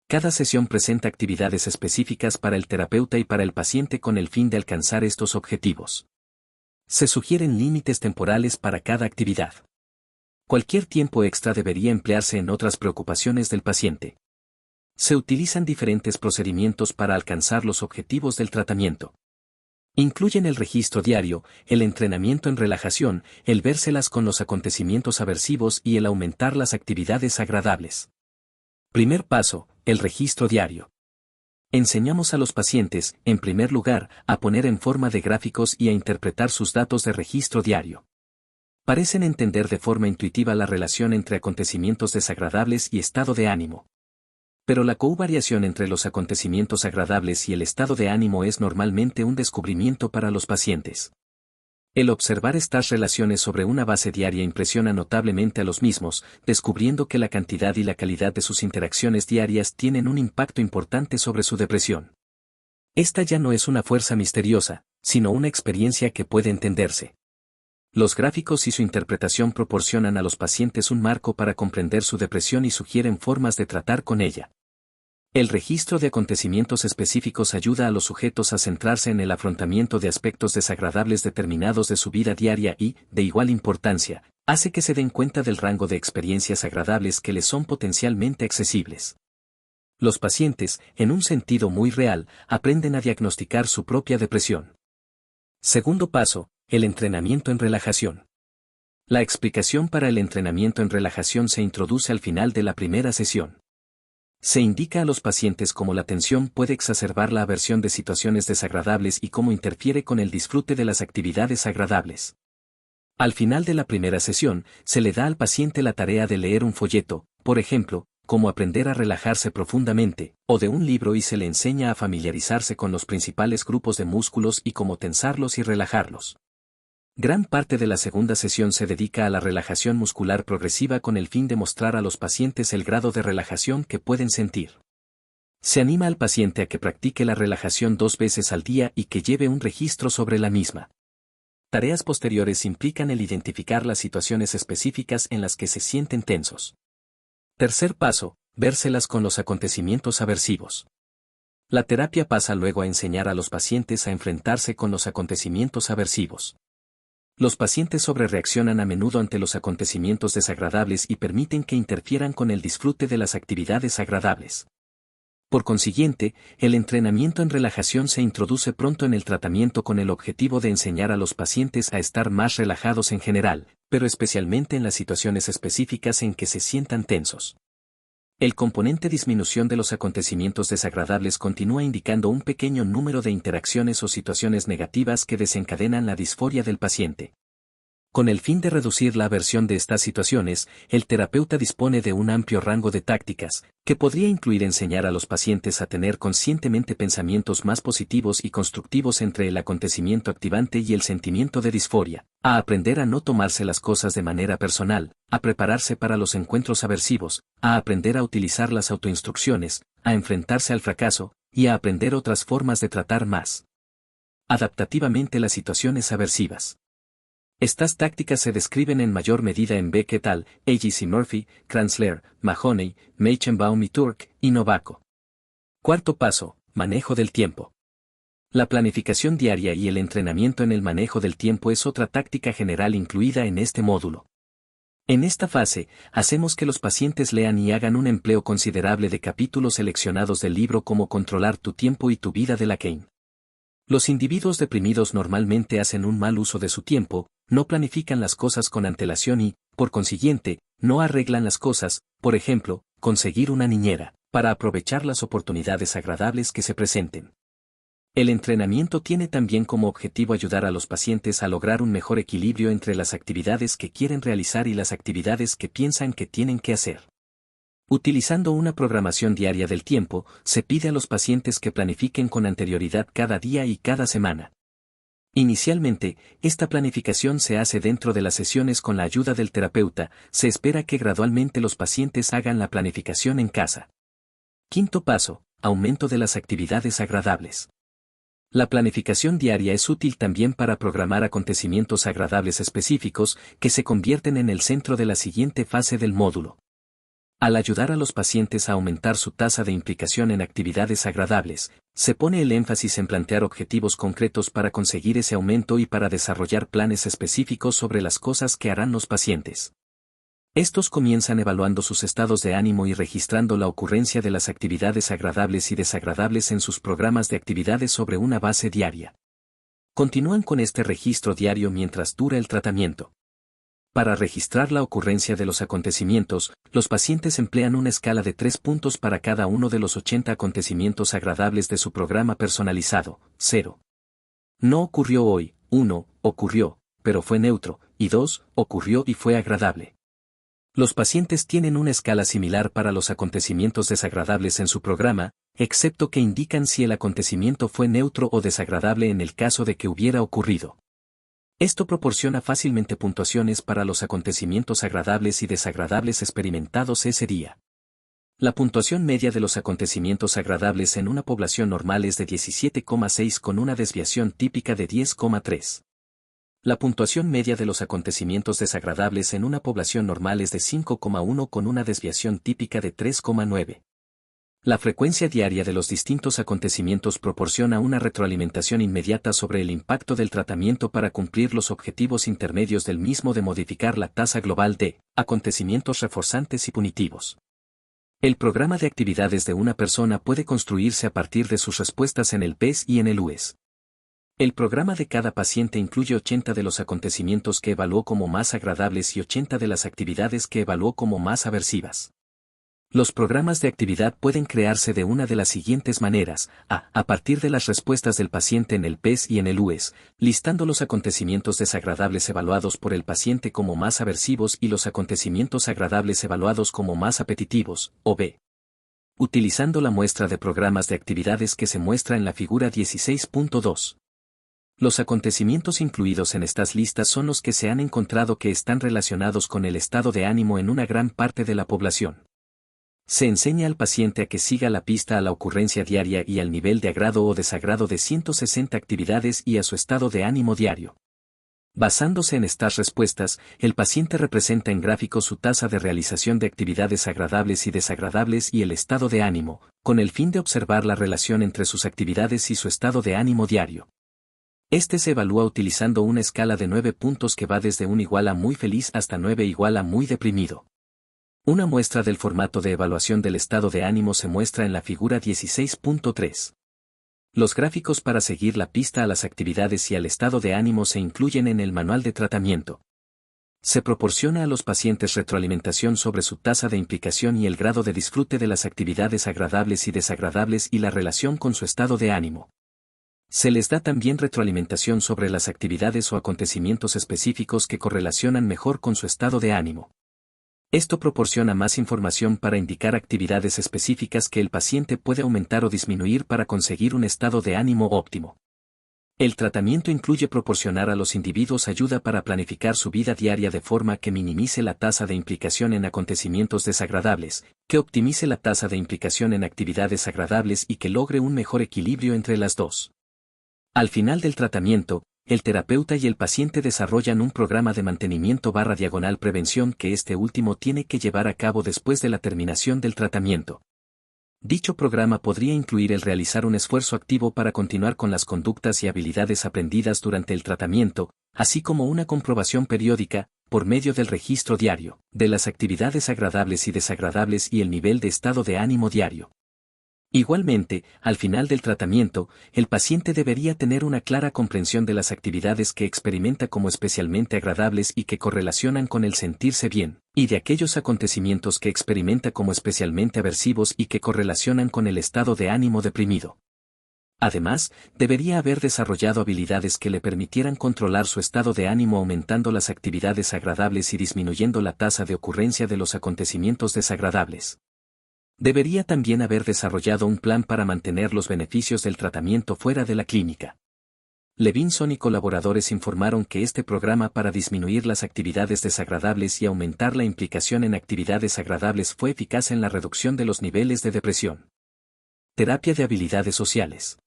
Cada sesión presenta actividades específicas para el terapeuta y para el paciente con el fin de alcanzar estos objetivos. Se sugieren límites temporales para cada actividad. Cualquier tiempo extra debería emplearse en otras preocupaciones del paciente. Se utilizan diferentes procedimientos para alcanzar los objetivos del tratamiento. Incluyen el registro diario, el entrenamiento en relajación, el vérselas con los acontecimientos aversivos y el aumentar las actividades agradables. Primer paso, el registro diario. Enseñamos a los pacientes, en primer lugar, a poner en forma de gráficos y a interpretar sus datos de registro diario. Parecen entender de forma intuitiva la relación entre acontecimientos desagradables y estado de ánimo. Pero la covariación entre los acontecimientos agradables y el estado de ánimo es normalmente un descubrimiento para los pacientes. El observar estas relaciones sobre una base diaria impresiona notablemente a los mismos, descubriendo que la cantidad y la calidad de sus interacciones diarias tienen un impacto importante sobre su depresión. Esta ya no es una fuerza misteriosa, sino una experiencia que puede entenderse. Los gráficos y su interpretación proporcionan a los pacientes un marco para comprender su depresión y sugieren formas de tratar con ella. El registro de acontecimientos específicos ayuda a los sujetos a centrarse en el afrontamiento de aspectos desagradables determinados de su vida diaria y, de igual importancia, hace que se den cuenta del rango de experiencias agradables que les son potencialmente accesibles. Los pacientes, en un sentido muy real, aprenden a diagnosticar su propia depresión. Segundo paso, el entrenamiento en relajación. La explicación para el entrenamiento en relajación se introduce al final de la primera sesión. Se indica a los pacientes cómo la tensión puede exacerbar la aversión de situaciones desagradables y cómo interfiere con el disfrute de las actividades agradables. Al final de la primera sesión, se le da al paciente la tarea de leer un folleto, por ejemplo, cómo aprender a relajarse profundamente, o de un libro y se le enseña a familiarizarse con los principales grupos de músculos y cómo tensarlos y relajarlos. Gran parte de la segunda sesión se dedica a la relajación muscular progresiva con el fin de mostrar a los pacientes el grado de relajación que pueden sentir. Se anima al paciente a que practique la relajación 2 veces al día y que lleve un registro sobre la misma. Tareas posteriores implican el identificar las situaciones específicas en las que se sienten tensos. Tercer paso, vérselas con los acontecimientos aversivos. La terapia pasa luego a enseñar a los pacientes a enfrentarse con los acontecimientos aversivos. Los pacientes sobrereaccionan a menudo ante los acontecimientos desagradables y permiten que interfieran con el disfrute de las actividades agradables. Por consiguiente, el entrenamiento en relajación se introduce pronto en el tratamiento con el objetivo de enseñar a los pacientes a estar más relajados en general, pero especialmente en las situaciones específicas en que se sientan tensos. El componente disminución de los acontecimientos desagradables continúa indicando un pequeño número de interacciones o situaciones negativas que desencadenan la disforia del paciente. Con el fin de reducir la aversión de estas situaciones, el terapeuta dispone de un amplio rango de tácticas, que podría incluir enseñar a los pacientes a tener conscientemente pensamientos más positivos y constructivos entre el acontecimiento activante y el sentimiento de disforia, a aprender a no tomarse las cosas de manera personal, a prepararse para los encuentros aversivos, a aprender a utilizar las autoinstrucciones, a enfrentarse al fracaso, y a aprender otras formas de tratar más adaptativamente las situaciones aversivas. Estas tácticas se describen en mayor medida en Beck et al., Aegis y Murphy, Kranzler, Mahoney, Meichenbaum y Turk, y Novako. Cuarto paso, manejo del tiempo. La planificación diaria y el entrenamiento en el manejo del tiempo es otra táctica general incluida en este módulo. En esta fase, hacemos que los pacientes lean y hagan un empleo considerable de capítulos seleccionados del libro Cómo controlar tu tiempo y tu vida de Lacan. Los individuos deprimidos normalmente hacen un mal uso de su tiempo, no planifican las cosas con antelación y, por consiguiente, no arreglan las cosas, por ejemplo, conseguir una niñera, para aprovechar las oportunidades agradables que se presenten. El entrenamiento tiene también como objetivo ayudar a los pacientes a lograr un mejor equilibrio entre las actividades que quieren realizar y las actividades que piensan que tienen que hacer. Utilizando una programación diaria del tiempo, se pide a los pacientes que planifiquen con anterioridad cada día y cada semana. Inicialmente, esta planificación se hace dentro de las sesiones con la ayuda del terapeuta, se espera que gradualmente los pacientes hagan la planificación en casa. Quinto paso, aumento de las actividades agradables. La planificación diaria es útil también para programar acontecimientos agradables específicos que se convierten en el centro de la siguiente fase del módulo. Al ayudar a los pacientes a aumentar su tasa de implicación en actividades agradables, se pone el énfasis en plantear objetivos concretos para conseguir ese aumento y para desarrollar planes específicos sobre las cosas que harán los pacientes. Estos comienzan evaluando sus estados de ánimo y registrando la ocurrencia de las actividades agradables y desagradables en sus programas de actividades sobre una base diaria. Continúan con este registro diario mientras dura el tratamiento. Para registrar la ocurrencia de los acontecimientos, los pacientes emplean una escala de 3 puntos para cada uno de los 80 acontecimientos agradables de su programa personalizado, 0. No ocurrió hoy, 1. Ocurrió, pero fue neutro, y 2. Ocurrió y fue agradable. Los pacientes tienen una escala similar para los acontecimientos desagradables en su programa, excepto que indican si el acontecimiento fue neutro o desagradable en el caso de que hubiera ocurrido. Esto proporciona fácilmente puntuaciones para los acontecimientos agradables y desagradables experimentados ese día. La puntuación media de los acontecimientos agradables en una población normal es de 17,6 con una desviación típica de 10,3. La puntuación media de los acontecimientos desagradables en una población normal es de 5,1 con una desviación típica de 3,9. La frecuencia diaria de los distintos acontecimientos proporciona una retroalimentación inmediata sobre el impacto del tratamiento para cumplir los objetivos intermedios del mismo de modificar la tasa global de acontecimientos reforzantes y punitivos. El programa de actividades de una persona puede construirse a partir de sus respuestas en el PES y en el UES. El programa de cada paciente incluye 80 de los acontecimientos que evaluó como más agradables y 80 de las actividades que evaluó como más aversivas. Los programas de actividad pueden crearse de una de las siguientes maneras: a partir de las respuestas del paciente en el PES y en el UES, listando los acontecimientos desagradables evaluados por el paciente como más aversivos y los acontecimientos agradables evaluados como más apetitivos, o b. Utilizando la muestra de programas de actividades que se muestra en la figura 16.2. Los acontecimientos incluidos en estas listas son los que se han encontrado que están relacionados con el estado de ánimo en una gran parte de la población. Se enseña al paciente a que siga la pista a la ocurrencia diaria y al nivel de agrado o desagrado de 160 actividades y a su estado de ánimo diario. Basándose en estas respuestas, el paciente representa en gráficos su tasa de realización de actividades agradables y desagradables y el estado de ánimo, con el fin de observar la relación entre sus actividades y su estado de ánimo diario. Este se evalúa utilizando una escala de 9 puntos que va desde 1 igual a muy feliz hasta 9 igual a muy deprimido. Una muestra del formato de evaluación del estado de ánimo se muestra en la figura 16.3. Los gráficos para seguir la pista a las actividades y al estado de ánimo se incluyen en el manual de tratamiento. Se proporciona a los pacientes retroalimentación sobre su tasa de implicación y el grado de disfrute de las actividades agradables y desagradables y la relación con su estado de ánimo. Se les da también retroalimentación sobre las actividades o acontecimientos específicos que correlacionan mejor con su estado de ánimo. Esto proporciona más información para indicar actividades específicas que el paciente puede aumentar o disminuir para conseguir un estado de ánimo óptimo. El tratamiento incluye proporcionar a los individuos ayuda para planificar su vida diaria de forma que minimice la tasa de implicación en acontecimientos desagradables, que optimice la tasa de implicación en actividades agradables y que logre un mejor equilibrio entre las dos. Al final del tratamiento, el terapeuta y el paciente desarrollan un programa de mantenimiento/prevención que este último tiene que llevar a cabo después de la terminación del tratamiento. Dicho programa podría incluir el realizar un esfuerzo activo para continuar con las conductas y habilidades aprendidas durante el tratamiento, así como una comprobación periódica, por medio del registro diario, de las actividades agradables y desagradables y el nivel de estado de ánimo diario. Igualmente, al final del tratamiento, el paciente debería tener una clara comprensión de las actividades que experimenta como especialmente agradables y que correlacionan con el sentirse bien, y de aquellos acontecimientos que experimenta como especialmente aversivos y que correlacionan con el estado de ánimo deprimido. Además, debería haber desarrollado habilidades que le permitieran controlar su estado de ánimo aumentando las actividades agradables y disminuyendo la tasa de ocurrencia de los acontecimientos desagradables. Debería también haber desarrollado un plan para mantener los beneficios del tratamiento fuera de la clínica. Levinson y colaboradores informaron que este programa para disminuir las actividades desagradables y aumentar la implicación en actividades agradables fue eficaz en la reducción de los niveles de depresión. Terapia de habilidades sociales.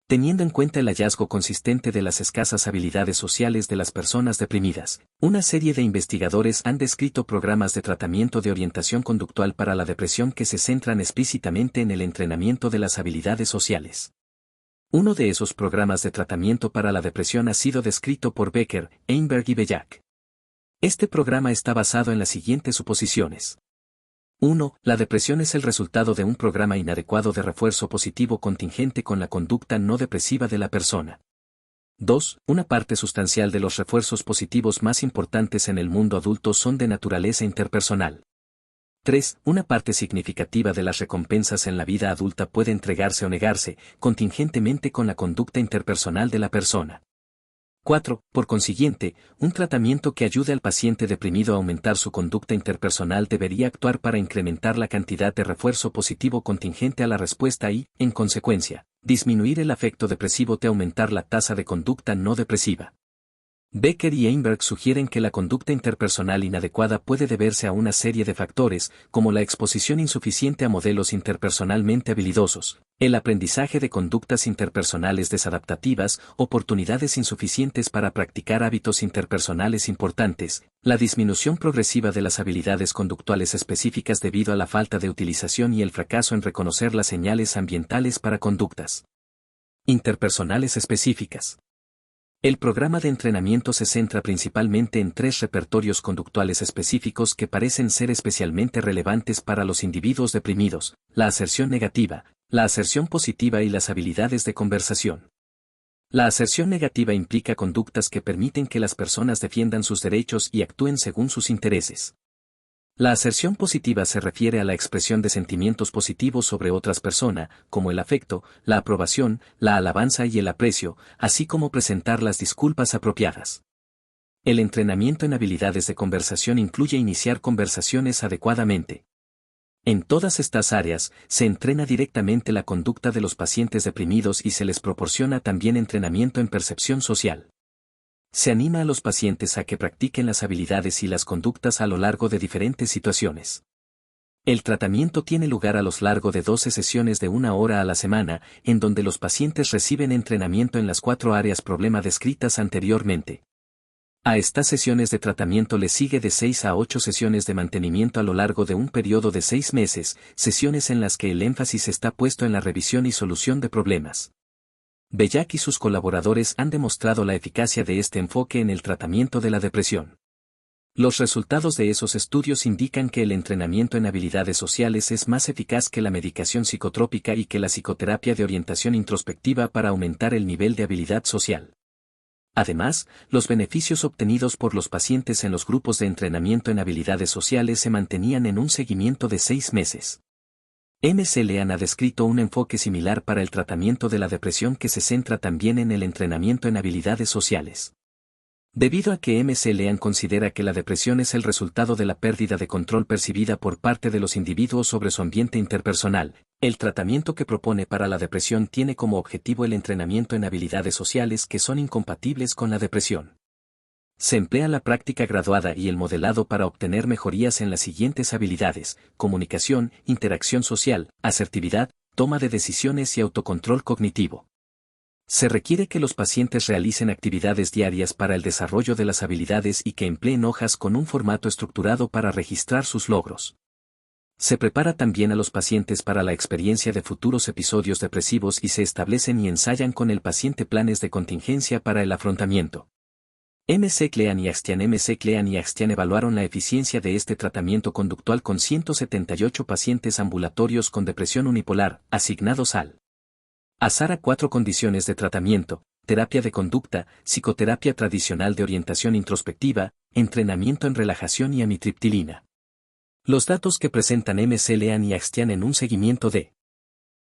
Teniendo en cuenta el hallazgo consistente de las escasas habilidades sociales de las personas deprimidas, una serie de investigadores han descrito programas de tratamiento de orientación conductual para la depresión que se centran explícitamente en el entrenamiento de las habilidades sociales. Uno de esos programas de tratamiento para la depresión ha sido descrito por Becker, Einberg y Bellac. Este programa está basado en las siguientes suposiciones. 1. La depresión es el resultado de un programa inadecuado de refuerzo positivo contingente con la conducta no depresiva de la persona. 2. Una parte sustancial de los refuerzos positivos más importantes en el mundo adulto son de naturaleza interpersonal. 3. Una parte significativa de las recompensas en la vida adulta puede entregarse o negarse, contingentemente con la conducta interpersonal de la persona. 4. Por consiguiente, un tratamiento que ayude al paciente deprimido a aumentar su conducta interpersonal debería actuar para incrementar la cantidad de refuerzo positivo contingente a la respuesta y, en consecuencia, disminuir el afecto depresivo de aumentar la tasa de conducta no depresiva. Becker y Einberg sugieren que la conducta interpersonal inadecuada puede deberse a una serie de factores, como la exposición insuficiente a modelos interpersonalmente habilidosos, el aprendizaje de conductas interpersonales desadaptativas, oportunidades insuficientes para practicar hábitos interpersonales importantes, la disminución progresiva de las habilidades conductuales específicas debido a la falta de utilización y el fracaso en reconocer las señales ambientales para conductas interpersonales específicas. El programa de entrenamiento se centra principalmente en 3 repertorios conductuales específicos que parecen ser especialmente relevantes para los individuos deprimidos: la aserción negativa, la aserción positiva y las habilidades de conversación. La aserción negativa implica conductas que permiten que las personas defiendan sus derechos y actúen según sus intereses. La aserción positiva se refiere a la expresión de sentimientos positivos sobre otras personas, como el afecto, la aprobación, la alabanza y el aprecio, así como presentar las disculpas apropiadas. El entrenamiento en habilidades de conversación incluye iniciar conversaciones adecuadamente. En todas estas áreas, se entrena directamente la conducta de los pacientes deprimidos y se les proporciona también entrenamiento en percepción social. Se anima a los pacientes a que practiquen las habilidades y las conductas a lo largo de diferentes situaciones. El tratamiento tiene lugar a lo largo de 12 sesiones de 1 hora a la semana, en donde los pacientes reciben entrenamiento en las 4 áreas problema descritas anteriormente. A estas sesiones de tratamiento le sigue de 6 a 8 sesiones de mantenimiento a lo largo de un periodo de 6 meses, sesiones en las que el énfasis está puesto en la revisión y solución de problemas. Bellac y sus colaboradores han demostrado la eficacia de este enfoque en el tratamiento de la depresión. Los resultados de esos estudios indican que el entrenamiento en habilidades sociales es más eficaz que la medicación psicotrópica y que la psicoterapia de orientación introspectiva para aumentar el nivel de habilidad social. Además, los beneficios obtenidos por los pacientes en los grupos de entrenamiento en habilidades sociales se mantenían en un seguimiento de 6 meses. McLean ha descrito un enfoque similar para el tratamiento de la depresión que se centra también en el entrenamiento en habilidades sociales. Debido a que McLean considera que la depresión es el resultado de la pérdida de control percibida por parte de los individuos sobre su ambiente interpersonal, el tratamiento que propone para la depresión tiene como objetivo el entrenamiento en habilidades sociales que son incompatibles con la depresión. Se emplea la práctica graduada y el modelado para obtener mejorías en las siguientes habilidades: comunicación, interacción social, asertividad, toma de decisiones y autocontrol cognitivo. Se requiere que los pacientes realicen actividades diarias para el desarrollo de las habilidades y que empleen hojas con un formato estructurado para registrar sus logros. Se prepara también a los pacientes para la experiencia de futuros episodios depresivos y se establecen y ensayan con el paciente planes de contingencia para el afrontamiento. McLean y Axtian evaluaron la eficiencia de este tratamiento conductual con 178 pacientes ambulatorios con depresión unipolar, asignados al azar a 4 condiciones de tratamiento: terapia de conducta, psicoterapia tradicional de orientación introspectiva, entrenamiento en relajación y amitriptilina. Los datos que presentan McLean y Axtian en un seguimiento de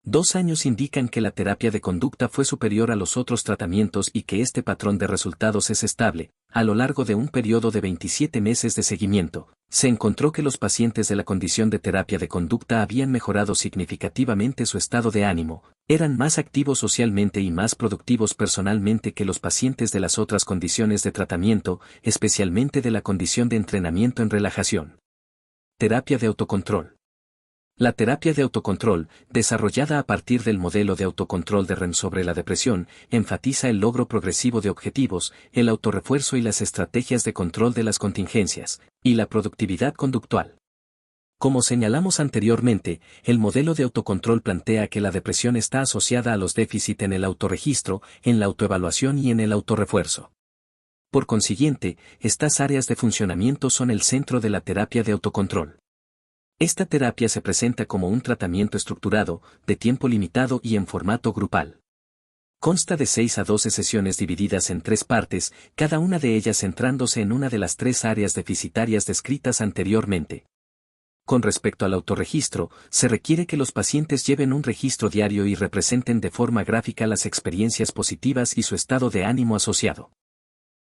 2 años indican que la terapia de conducta fue superior a los otros tratamientos y que este patrón de resultados es estable. A lo largo de un periodo de 27 meses de seguimiento, se encontró que los pacientes de la condición de terapia de conducta habían mejorado significativamente su estado de ánimo, eran más activos socialmente y más productivos personalmente que los pacientes de las otras condiciones de tratamiento, especialmente de la condición de entrenamiento en relajación. Terapia de autocontrol. La terapia de autocontrol, desarrollada a partir del modelo de autocontrol de REM sobre la depresión, enfatiza el logro progresivo de objetivos, el autorrefuerzo y las estrategias de control de las contingencias, y la productividad conductual. Como señalamos anteriormente, el modelo de autocontrol plantea que la depresión está asociada a los déficits en el autorregistro, en la autoevaluación y en el autorrefuerzo. Por consiguiente, estas áreas de funcionamiento son el centro de la terapia de autocontrol. Esta terapia se presenta como un tratamiento estructurado, de tiempo limitado y en formato grupal. Consta de 6 a 12 sesiones divididas en 3 partes, cada una de ellas centrándose en una de las 3 áreas deficitarias descritas anteriormente. Con respecto al autorregistro, se requiere que los pacientes lleven un registro diario y representen de forma gráfica las experiencias positivas y su estado de ánimo asociado.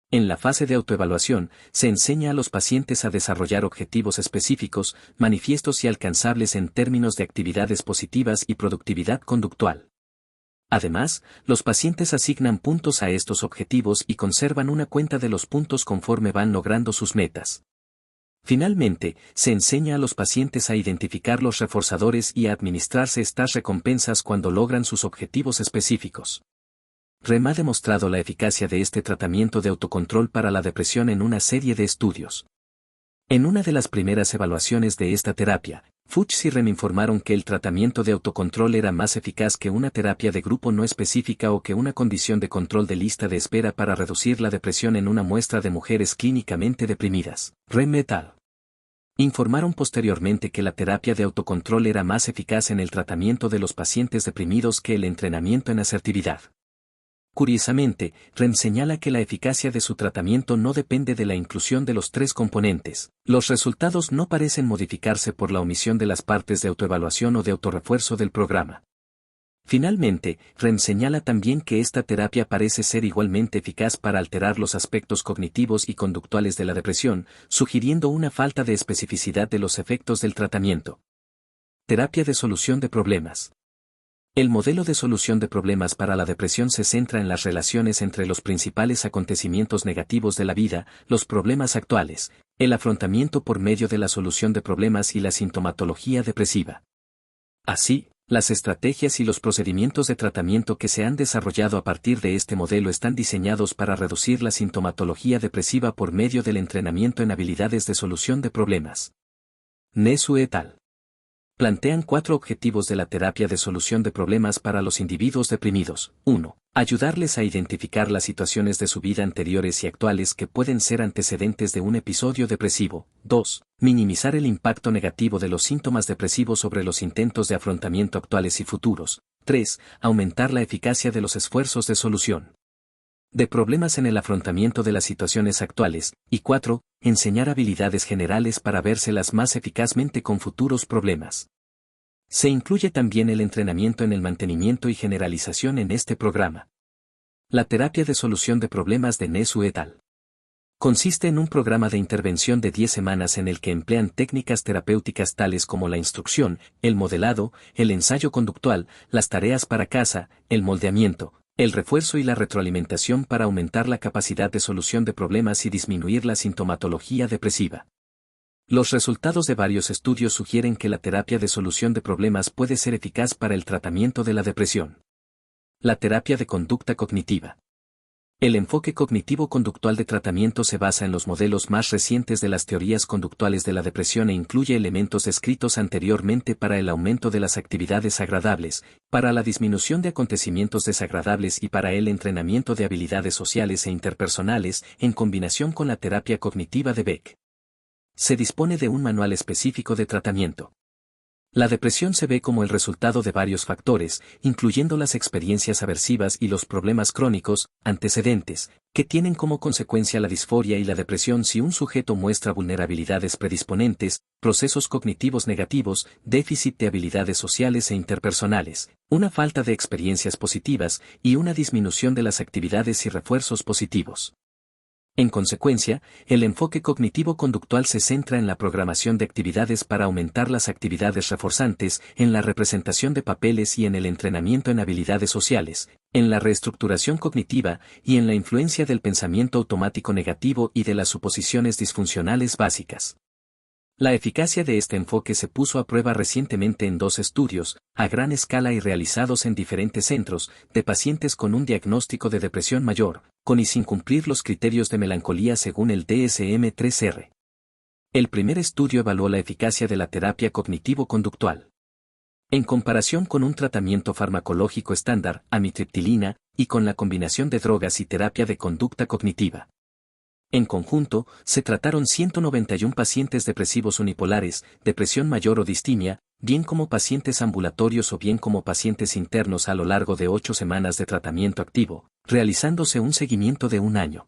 En la fase de autoevaluación, se enseña a los pacientes a desarrollar objetivos específicos, manifiestos y alcanzables en términos de actividades positivas y productividad conductual. Además, los pacientes asignan puntos a estos objetivos y conservan una cuenta de los puntos conforme van logrando sus metas. Finalmente, se enseña a los pacientes a identificar los reforzadores y a administrarse estas recompensas cuando logran sus objetivos específicos. REM ha demostrado la eficacia de este tratamiento de autocontrol para la depresión en una serie de estudios. En una de las primeras evaluaciones de esta terapia, Fuchs y REM informaron que el tratamiento de autocontrol era más eficaz que una terapia de grupo no específica o que una condición de control de lista de espera para reducir la depresión en una muestra de mujeres clínicamente deprimidas. REM et al. Informaron posteriormente que la terapia de autocontrol era más eficaz en el tratamiento de los pacientes deprimidos que el entrenamiento en asertividad. Curiosamente, REM señala que la eficacia de su tratamiento no depende de la inclusión de los 3 componentes. Los resultados no parecen modificarse por la omisión de las partes de autoevaluación o de autorrefuerzo del programa. Finalmente, REM señala también que esta terapia parece ser igualmente eficaz para alterar los aspectos cognitivos y conductuales de la depresión, sugiriendo una falta de especificidad de los efectos del tratamiento. Terapia de solución de problemas. El modelo de solución de problemas para la depresión se centra en las relaciones entre los principales acontecimientos negativos de la vida, los problemas actuales, el afrontamiento por medio de la solución de problemas y la sintomatología depresiva. Así, las estrategias y los procedimientos de tratamiento que se han desarrollado a partir de este modelo están diseñados para reducir la sintomatología depresiva por medio del entrenamiento en habilidades de solución de problemas. Nesu et al. Plantean 4 objetivos de la terapia de solución de problemas para los individuos deprimidos. 1. Ayudarles a identificar las situaciones de su vida anteriores y actuales que pueden ser antecedentes de un episodio depresivo. 2. Minimizar el impacto negativo de los síntomas depresivos sobre los intentos de afrontamiento actuales y futuros. 3. Aumentar la eficacia de los esfuerzos de solución de problemas en el afrontamiento de las situaciones actuales. Y 4. Enseñar habilidades generales para vérselas más eficazmente con futuros problemas. Se incluye también el entrenamiento en el mantenimiento y generalización en este programa. La terapia de solución de problemas de Nesu et al. Consiste en un programa de intervención de 10 semanas en el que emplean técnicas terapéuticas tales como la instrucción, el modelado, el ensayo conductual, las tareas para casa, el moldeamiento, el refuerzo y la retroalimentación para aumentar la capacidad de solución de problemas y disminuir la sintomatología depresiva. Los resultados de varios estudios sugieren que la terapia de solución de problemas puede ser eficaz para el tratamiento de la depresión. La terapia de conducta cognitiva. El enfoque cognitivo-conductual de tratamiento se basa en los modelos más recientes de las teorías conductuales de la depresión e incluye elementos descritos anteriormente para el aumento de las actividades agradables, para la disminución de acontecimientos desagradables y para el entrenamiento de habilidades sociales e interpersonales, en combinación con la terapia cognitiva de Beck. Se dispone de un manual específico de tratamiento. La depresión se ve como el resultado de varios factores, incluyendo las experiencias aversivas y los problemas crónicos, antecedentes, que tienen como consecuencia la disforia y la depresión si un sujeto muestra vulnerabilidades predisponentes, procesos cognitivos negativos, déficit de habilidades sociales e interpersonales, una falta de experiencias positivas y una disminución de las actividades y refuerzos positivos. En consecuencia, el enfoque cognitivo-conductual se centra en la programación de actividades para aumentar las actividades reforzantes, en la representación de papeles y en el entrenamiento en habilidades sociales, en la reestructuración cognitiva y en la influencia del pensamiento automático negativo y de las suposiciones disfuncionales básicas. La eficacia de este enfoque se puso a prueba recientemente en 2 estudios, a gran escala y realizados en diferentes centros, de pacientes con un diagnóstico de depresión mayor, con y sin cumplir los criterios de melancolía según el DSM-3R. El primer estudio evaluó la eficacia de la terapia cognitivo-conductual. En comparación con un tratamiento farmacológico estándar, amitriptilina, y con la combinación de drogas y terapia de conducta cognitiva. En conjunto, se trataron 191 pacientes depresivos unipolares, depresión mayor o distimia, bien como pacientes ambulatorios o bien como pacientes internos a lo largo de 8 semanas de tratamiento activo, realizándose un seguimiento de 1 año.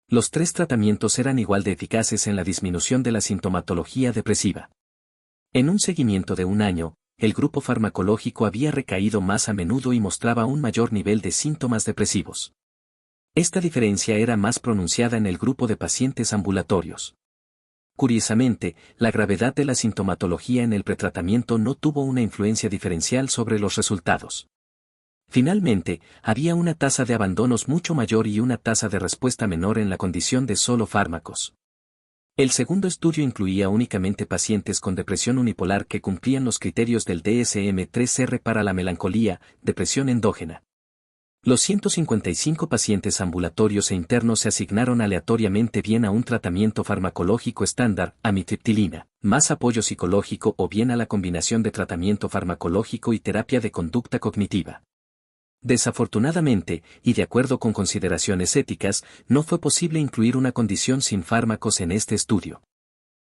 Los 3 tratamientos eran igual de eficaces en la disminución de la sintomatología depresiva. En un seguimiento de 1 año, el grupo farmacológico había recaído más a menudo y mostraba un mayor nivel de síntomas depresivos. Esta diferencia era más pronunciada en el grupo de pacientes ambulatorios. Curiosamente, la gravedad de la sintomatología en el pretratamiento no tuvo una influencia diferencial sobre los resultados. Finalmente, había una tasa de abandonos mucho mayor y una tasa de respuesta menor en la condición de solo fármacos. El segundo estudio incluía únicamente pacientes con depresión unipolar que cumplían los criterios del DSM-3R para la melancolía, depresión endógena. Los 155 pacientes ambulatorios e internos se asignaron aleatoriamente bien a un tratamiento farmacológico estándar, amitriptilina, más apoyo psicológico o bien a la combinación de tratamiento farmacológico y terapia de conducta cognitiva. Desafortunadamente, y de acuerdo con consideraciones éticas, no fue posible incluir una condición sin fármacos en este estudio.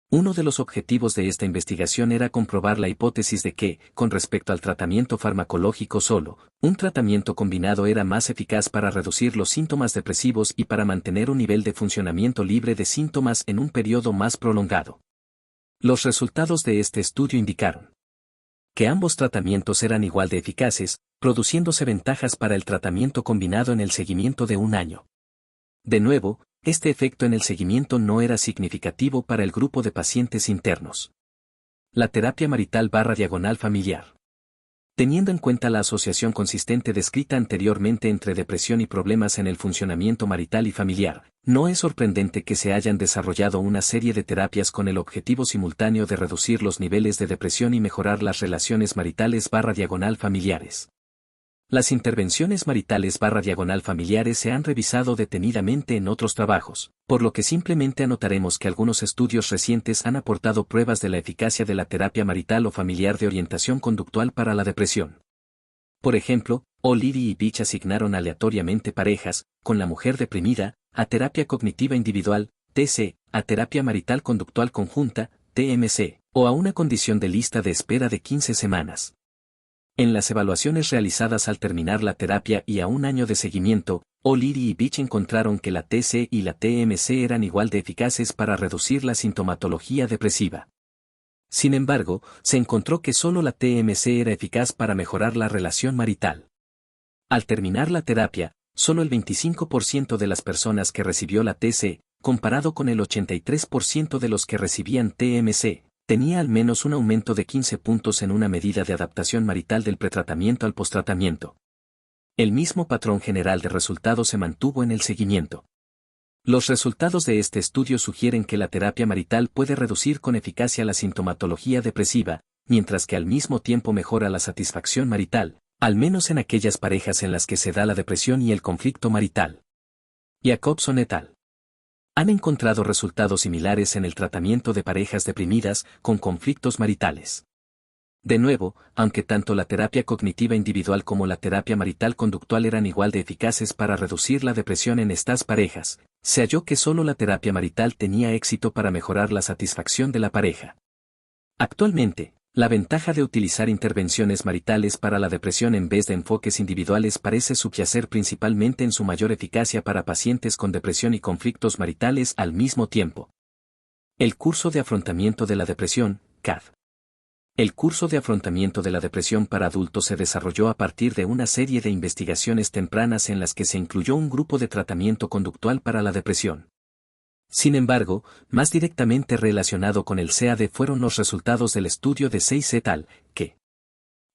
Uno de los objetivos de esta investigación era comprobar la hipótesis de que, con respecto al tratamiento farmacológico solo, un tratamiento combinado era más eficaz para reducir los síntomas depresivos y para mantener un nivel de funcionamiento libre de síntomas en un periodo más prolongado. Los resultados de este estudio indicaron que ambos tratamientos eran igual de eficaces, produciéndose ventajas para el tratamiento combinado en el seguimiento de 1 año. De nuevo, este efecto en el seguimiento no era significativo para el grupo de pacientes internos. La terapia marital / familiar. Teniendo en cuenta la asociación consistente descrita anteriormente entre depresión y problemas en el funcionamiento marital y familiar, no es sorprendente que se hayan desarrollado una serie de terapias con el objetivo simultáneo de reducir los niveles de depresión y mejorar las relaciones maritales / familiares. Las intervenciones maritales / familiares se han revisado detenidamente en otros trabajos, por lo que simplemente anotaremos que algunos estudios recientes han aportado pruebas de la eficacia de la terapia marital o familiar de orientación conductual para la depresión. Por ejemplo, O'Leary y Beach asignaron aleatoriamente parejas, con la mujer deprimida, a terapia cognitiva individual, TC, a terapia marital conductual conjunta, TMC, o a una condición de lista de espera de 15 semanas. En las evaluaciones realizadas al terminar la terapia y a un año de seguimiento, O'Leary y Beach encontraron que la TC y la TMC eran igual de eficaces para reducir la sintomatología depresiva. Sin embargo, se encontró que solo la TMC era eficaz para mejorar la relación marital. Al terminar la terapia, solo el 25% de las personas que recibió la TC, comparado con el 83% de los que recibían TMC, tenía al menos un aumento de 15 puntos en una medida de adaptación marital del pretratamiento al posttratamiento. El mismo patrón general de resultados se mantuvo en el seguimiento. Los resultados de este estudio sugieren que la terapia marital puede reducir con eficacia la sintomatología depresiva, mientras que al mismo tiempo mejora la satisfacción marital, al menos en aquellas parejas en las que se da la depresión y el conflicto marital. Jacobson et al. Han encontrado resultados similares en el tratamiento de parejas deprimidas con conflictos maritales. De nuevo, aunque tanto la terapia cognitiva individual como la terapia marital conductual eran igual de eficaces para reducir la depresión en estas parejas, se halló que solo la terapia marital tenía éxito para mejorar la satisfacción de la pareja. Actualmente, la ventaja de utilizar intervenciones maritales para la depresión en vez de enfoques individuales parece subyacer principalmente en su mayor eficacia para pacientes con depresión y conflictos maritales al mismo tiempo. El curso de afrontamiento de la depresión, CAD. El curso de afrontamiento de la depresión para adultos se desarrolló a partir de una serie de investigaciones tempranas en las que se incluyó un grupo de tratamiento conductual para la depresión. Sin embargo, más directamente relacionado con el CAD fueron los resultados del estudio de 6 et al., que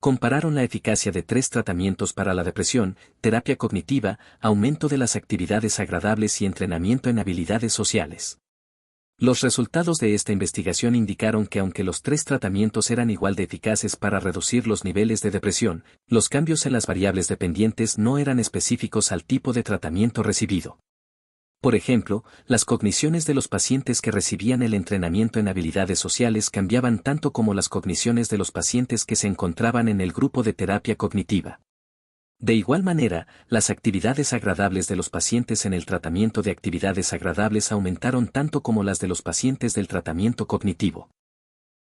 compararon la eficacia de 3 tratamientos para la depresión, terapia cognitiva, aumento de las actividades agradables y entrenamiento en habilidades sociales. Los resultados de esta investigación indicaron que aunque los 3 tratamientos eran igual de eficaces para reducir los niveles de depresión, los cambios en las variables dependientes no eran específicos al tipo de tratamiento recibido. Por ejemplo, las cogniciones de los pacientes que recibían el entrenamiento en habilidades sociales cambiaban tanto como las cogniciones de los pacientes que se encontraban en el grupo de terapia cognitiva. De igual manera, las actividades agradables de los pacientes en el tratamiento de actividades agradables aumentaron tanto como las de los pacientes del tratamiento cognitivo.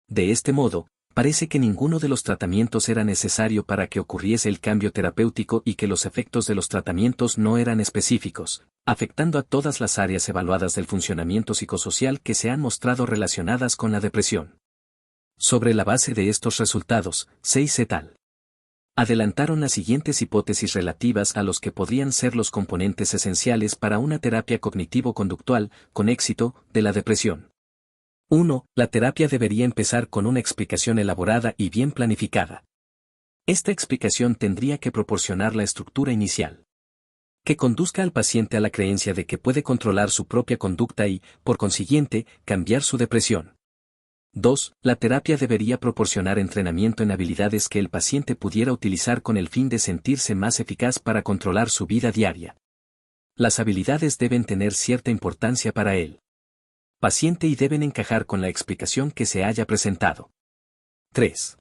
De este modo, parece que ninguno de los tratamientos era necesario para que ocurriese el cambio terapéutico y que los efectos de los tratamientos no eran específicos, afectando a todas las áreas evaluadas del funcionamiento psicosocial que se han mostrado relacionadas con la depresión. Sobre la base de estos resultados, 6 et al. adelantaron las siguientes hipótesis relativas a los que podrían ser los componentes esenciales para una terapia cognitivo-conductual, con éxito, de la depresión. 1. La terapia debería empezar con una explicación elaborada y bien planificada. Esta explicación tendría que proporcionar la estructura inicial que conduzca al paciente a la creencia de que puede controlar su propia conducta y, por consiguiente, cambiar su depresión. 2. La terapia debería proporcionar entrenamiento en habilidades que el paciente pudiera utilizar con el fin de sentirse más eficaz para controlar su vida diaria. Las habilidades deben tener cierta importancia para el paciente y deben encajar con la explicación que se haya presentado. 3.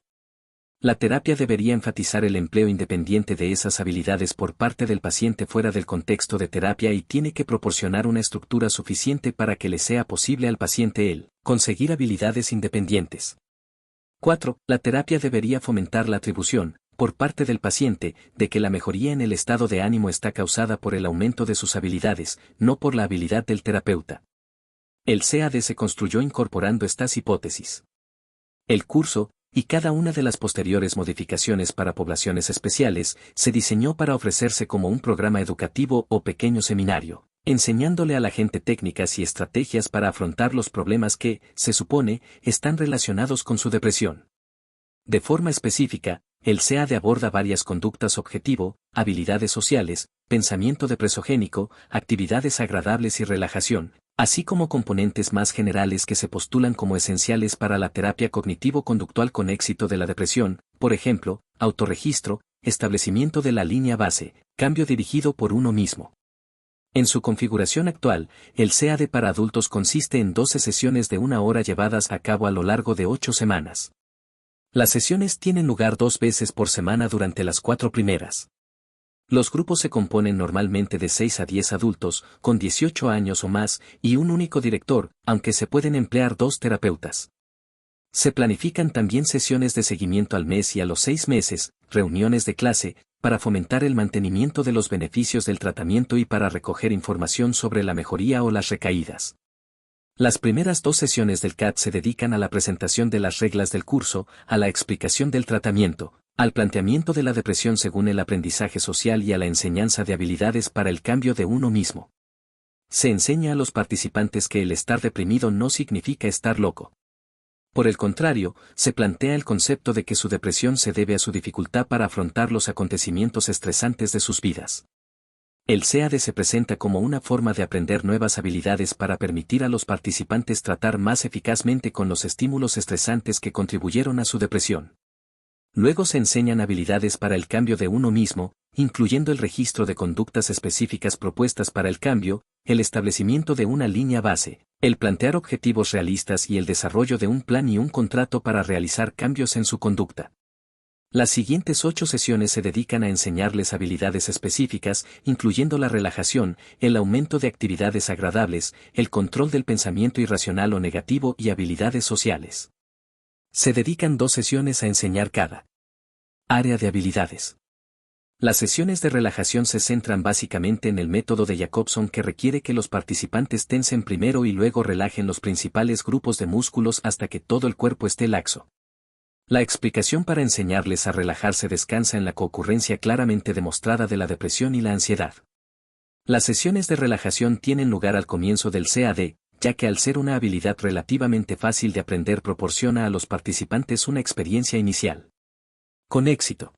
La terapia debería enfatizar el empleo independiente de esas habilidades por parte del paciente fuera del contexto de terapia y tiene que proporcionar una estructura suficiente para que le sea posible al paciente el conseguir habilidades independientes. 4. La terapia debería fomentar la atribución, por parte del paciente, de que la mejoría en el estado de ánimo está causada por el aumento de sus habilidades, no por la habilidad del terapeuta. El CAD se construyó incorporando estas hipótesis. El curso, y cada una de las posteriores modificaciones para poblaciones especiales, se diseñó para ofrecerse como un programa educativo o pequeño seminario, enseñándole a la gente técnicas y estrategias para afrontar los problemas que, se supone, están relacionados con su depresión. De forma específica, el SEAD aborda varias conductas objetivo, habilidades sociales, pensamiento depresogénico, actividades agradables y relajación, así como componentes más generales que se postulan como esenciales para la terapia cognitivo-conductual con éxito de la depresión, por ejemplo, autorregistro, establecimiento de la línea base, cambio dirigido por uno mismo. En su configuración actual, el SEAD para adultos consiste en 12 sesiones de 1 hora llevadas a cabo a lo largo de 8 semanas. Las sesiones tienen lugar 2 veces por semana durante las 4 primeras. Los grupos se componen normalmente de 6 a 10 adultos, con 18 años o más, y un único director, aunque se pueden emplear 2 terapeutas. Se planifican también sesiones de seguimiento al mes y a los 6 meses, reuniones de clase, para fomentar el mantenimiento de los beneficios del tratamiento y para recoger información sobre la mejoría o las recaídas. Las primeras 2 sesiones del CAT se dedican a la presentación de las reglas del curso, a la explicación del tratamiento, al planteamiento de la depresión según el aprendizaje social y a la enseñanza de habilidades para el cambio de uno mismo. Se enseña a los participantes que el estar deprimido no significa estar loco. Por el contrario, se plantea el concepto de que su depresión se debe a su dificultad para afrontar los acontecimientos estresantes de sus vidas. El SEAD se presenta como una forma de aprender nuevas habilidades para permitir a los participantes tratar más eficazmente con los estímulos estresantes que contribuyeron a su depresión. Luego se enseñan habilidades para el cambio de uno mismo, incluyendo el registro de conductas específicas propuestas para el cambio, el establecimiento de una línea base, el plantear objetivos realistas y el desarrollo de un plan y un contrato para realizar cambios en su conducta. Las siguientes 8 sesiones se dedican a enseñarles habilidades específicas, incluyendo la relajación, el aumento de actividades agradables, el control del pensamiento irracional o negativo y habilidades sociales. Se dedican 2 sesiones a enseñar cada área de habilidades. Las sesiones de relajación se centran básicamente en el método de Jacobson que requiere que los participantes tensen primero y luego relajen los principales grupos de músculos hasta que todo el cuerpo esté laxo. La explicación para enseñarles a relajarse descansa en la concurrencia claramente demostrada de la depresión y la ansiedad. Las sesiones de relajación tienen lugar al comienzo del CAD, ya que al ser una habilidad relativamente fácil de aprender proporciona a los participantes una experiencia inicial con éxito.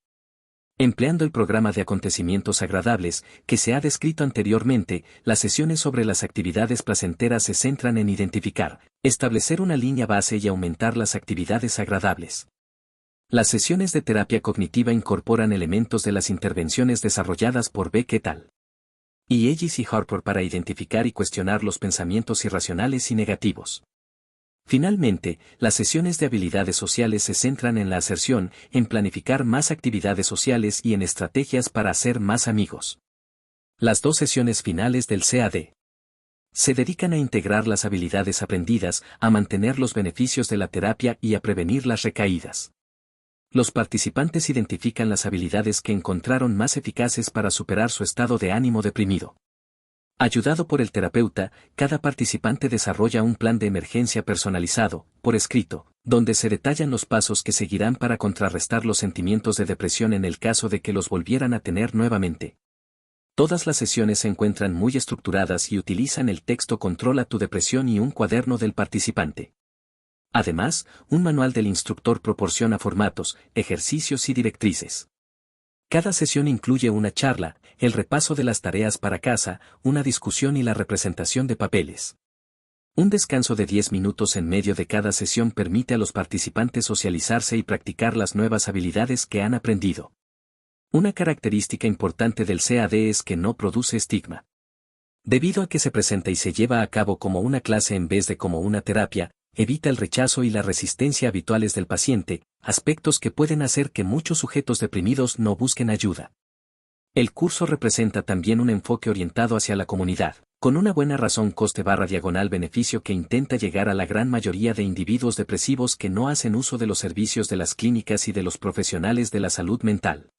Empleando el programa de acontecimientos agradables, que se ha descrito anteriormente, las sesiones sobre las actividades placenteras se centran en identificar, establecer una línea base y aumentar las actividades agradables. Las sesiones de terapia cognitiva incorporan elementos de las intervenciones desarrolladas por Beck et al. y Ellis y Harper para identificar y cuestionar los pensamientos irracionales y negativos. Finalmente, las sesiones de habilidades sociales se centran en la aserción, en planificar más actividades sociales y en estrategias para hacer más amigos. Las 2 sesiones finales del CAD se dedican a integrar las habilidades aprendidas, a mantener los beneficios de la terapia y a prevenir las recaídas. Los participantes identifican las habilidades que encontraron más eficaces para superar su estado de ánimo deprimido. Ayudado por el terapeuta, cada participante desarrolla un plan de emergencia personalizado, por escrito, donde se detallan los pasos que seguirán para contrarrestar los sentimientos de depresión en el caso de que los volvieran a tener nuevamente. Todas las sesiones se encuentran muy estructuradas y utilizan el texto Controla tu depresión y un cuaderno del participante. Además, un manual del instructor proporciona formatos, ejercicios y directrices. Cada sesión incluye una charla, el repaso de las tareas para casa, una discusión y la representación de papeles. Un descanso de 10 minutos en medio de cada sesión permite a los participantes socializarse y practicar las nuevas habilidades que han aprendido. Una característica importante del CAD es que no produce estigma. Debido a que se presenta y se lleva a cabo como una clase en vez de como una terapia, evita el rechazo y la resistencia habituales del paciente, aspectos que pueden hacer que muchos sujetos deprimidos no busquen ayuda. El curso representa también un enfoque orientado hacia la comunidad, con una buena razón coste/beneficio que intenta llegar a la gran mayoría de individuos depresivos que no hacen uso de los servicios de las clínicas y de los profesionales de la salud mental.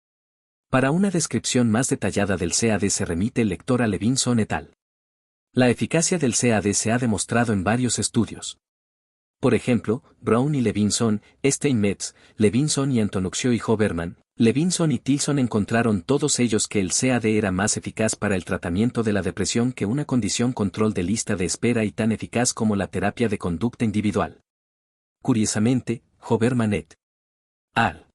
Para una descripción más detallada del CAD se remite el lector a Levinson et al. La eficacia del CAD se ha demostrado en varios estudios. Por ejemplo, Brown y Levinson, Steinmetz, Levinson y Antonuccio y Hoberman, Levinson y Tilson encontraron todos ellos que el CAD era más eficaz para el tratamiento de la depresión que una condición control de lista de espera y tan eficaz como la terapia de conducta individual. Curiosamente, Hoberman et al.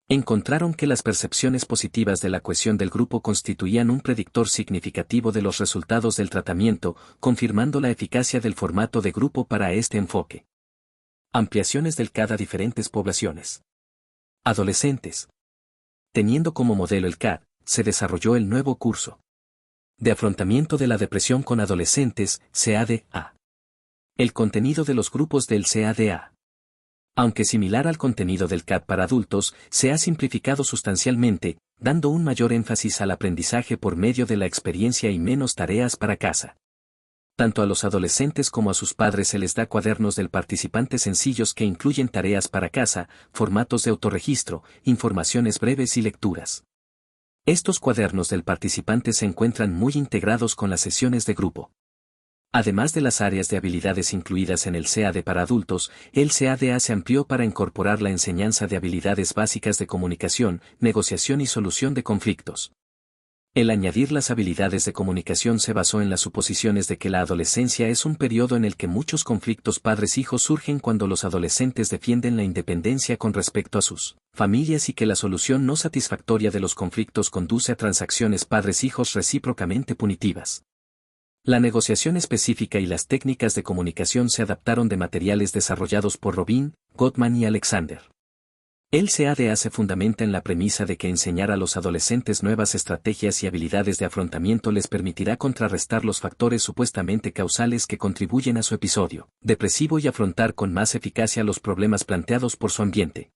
Encontraron que las percepciones positivas de la cohesión del grupo constituían un predictor significativo de los resultados del tratamiento, confirmando la eficacia del formato de grupo para este enfoque. Ampliaciones del CAD a diferentes poblaciones. Adolescentes. Teniendo como modelo el CAD, se desarrolló el nuevo curso de afrontamiento de la depresión con adolescentes, CAD-A. El contenido de los grupos del CAD-A. Aunque similar al contenido del CAD para adultos, se ha simplificado sustancialmente, dando un mayor énfasis al aprendizaje por medio de la experiencia y menos tareas para casa. Tanto a los adolescentes como a sus padres se les da cuadernos del participante sencillos que incluyen tareas para casa, formatos de autorregistro, informaciones breves y lecturas. Estos cuadernos del participante se encuentran muy integrados con las sesiones de grupo. Además de las áreas de habilidades incluidas en el CAD para adultos, el CADA se amplió para incorporar la enseñanza de habilidades básicas de comunicación, negociación y solución de conflictos. El añadir las habilidades de comunicación se basó en las suposiciones de que la adolescencia es un periodo en el que muchos conflictos padres-hijos surgen cuando los adolescentes defienden la independencia con respecto a sus familias y que la solución no satisfactoria de los conflictos conduce a transacciones padres-hijos recíprocamente punitivas. La negociación específica y las técnicas de comunicación se adaptaron de materiales desarrollados por Robin, Gottman y Alexander. El CADA se fundamenta en la premisa de que enseñar a los adolescentes nuevas estrategias y habilidades de afrontamiento les permitirá contrarrestar los factores supuestamente causales que contribuyen a su episodio depresivo y afrontar con más eficacia los problemas planteados por su ambiente.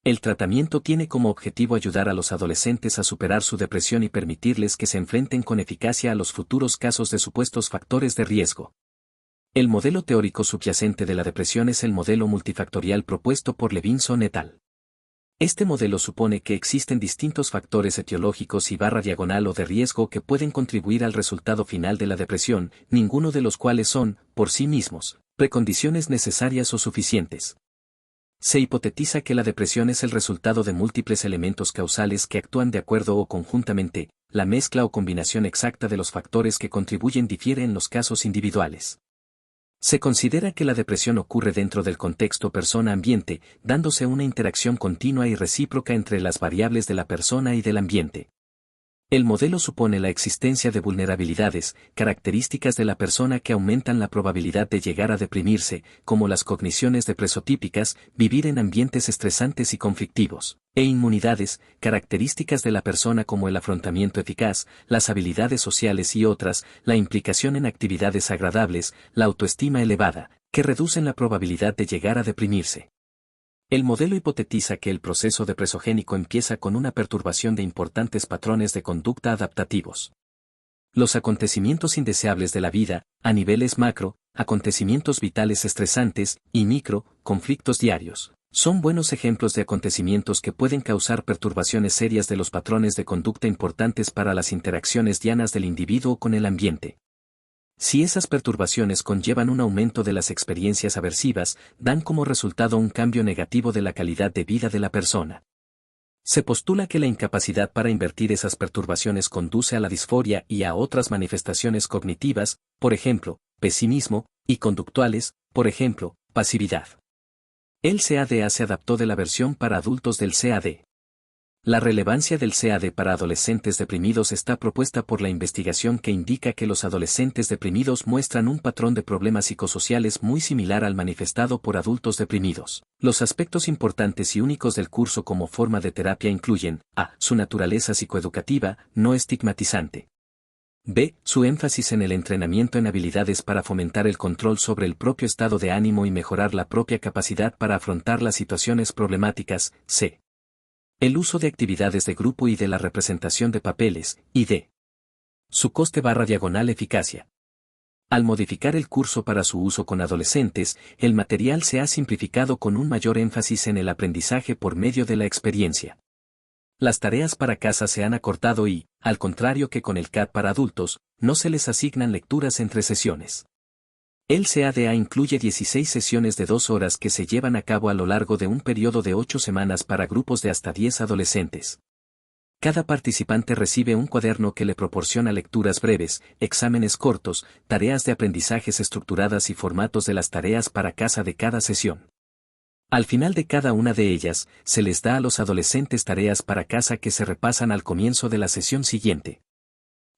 El tratamiento tiene como objetivo ayudar a los adolescentes a superar su depresión y permitirles que se enfrenten con eficacia a los futuros casos de supuestos factores de riesgo. El modelo teórico subyacente de la depresión es el modelo multifactorial propuesto por Levinson et al. Este modelo supone que existen distintos factores etiológicos y /diagonal o de riesgo que pueden contribuir al resultado final de la depresión, ninguno de los cuales son, por sí mismos, precondiciones necesarias o suficientes. Se hipotetiza que la depresión es el resultado de múltiples elementos causales que actúan de acuerdo o conjuntamente, la mezcla o combinación exacta de los factores que contribuyen difiere en los casos individuales. Se considera que la depresión ocurre dentro del contexto persona-ambiente, dándose una interacción continua y recíproca entre las variables de la persona y del ambiente. El modelo supone la existencia de vulnerabilidades, características de la persona que aumentan la probabilidad de llegar a deprimirse, como las cogniciones depresotípicas, vivir en ambientes estresantes y conflictivos, e inmunidades, características de la persona como el afrontamiento eficaz, las habilidades sociales y otras, la implicación en actividades agradables, la autoestima elevada, que reducen la probabilidad de llegar a deprimirse. El modelo hipotetiza que el proceso depresogénico empieza con una perturbación de importantes patrones de conducta adaptativos. Los acontecimientos indeseables de la vida, a niveles macro, acontecimientos vitales estresantes, y micro, conflictos diarios, son buenos ejemplos de acontecimientos que pueden causar perturbaciones serias de los patrones de conducta importantes para las interacciones dianas del individuo con el ambiente. Si esas perturbaciones conllevan un aumento de las experiencias aversivas, dan como resultado un cambio negativo de la calidad de vida de la persona. Se postula que la incapacidad para invertir esas perturbaciones conduce a la disforia y a otras manifestaciones cognitivas, por ejemplo, pesimismo, y conductuales, por ejemplo, pasividad. El CADA se adaptó de la versión para adultos del CAD. La relevancia del CAD para adolescentes deprimidos está propuesta por la investigación que indica que los adolescentes deprimidos muestran un patrón de problemas psicosociales muy similar al manifestado por adultos deprimidos. Los aspectos importantes y únicos del curso como forma de terapia incluyen a. Su naturaleza psicoeducativa, no estigmatizante. b. Su énfasis en el entrenamiento en habilidades para fomentar el control sobre el propio estado de ánimo y mejorar la propia capacidad para afrontar las situaciones problemáticas. c. El uso de actividades de grupo y de la representación de papeles, y d. Su coste /diagonal eficacia. Al modificar el curso para su uso con adolescentes, el material se ha simplificado con un mayor énfasis en el aprendizaje por medio de la experiencia. Las tareas para casa se han acortado y, al contrario que con el CAD para adultos, no se les asignan lecturas entre sesiones. El CADA incluye 16 sesiones de 2 horas que se llevan a cabo a lo largo de un periodo de 8 semanas para grupos de hasta 10 adolescentes. Cada participante recibe un cuaderno que le proporciona lecturas breves, exámenes cortos, tareas de aprendizajes estructuradas y formatos de las tareas para casa de cada sesión. Al final de cada una de ellas, se les da a los adolescentes tareas para casa que se repasan al comienzo de la sesión siguiente.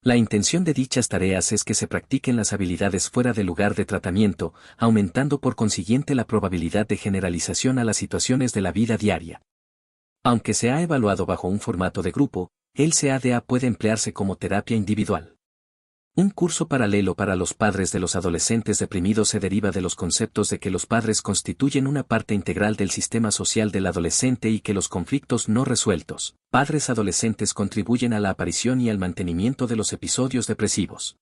La intención de dichas tareas es que se practiquen las habilidades fuera del lugar de tratamiento, aumentando por consiguiente la probabilidad de generalización a las situaciones de la vida diaria. Aunque se ha evaluado bajo un formato de grupo, el CADA puede emplearse como terapia individual. Un curso paralelo para los padres de los adolescentes deprimidos se deriva de los conceptos de que los padres constituyen una parte integral del sistema social del adolescente y que los conflictos no resueltos, padres adolescentes contribuyen a la aparición y al mantenimiento de los episodios depresivos.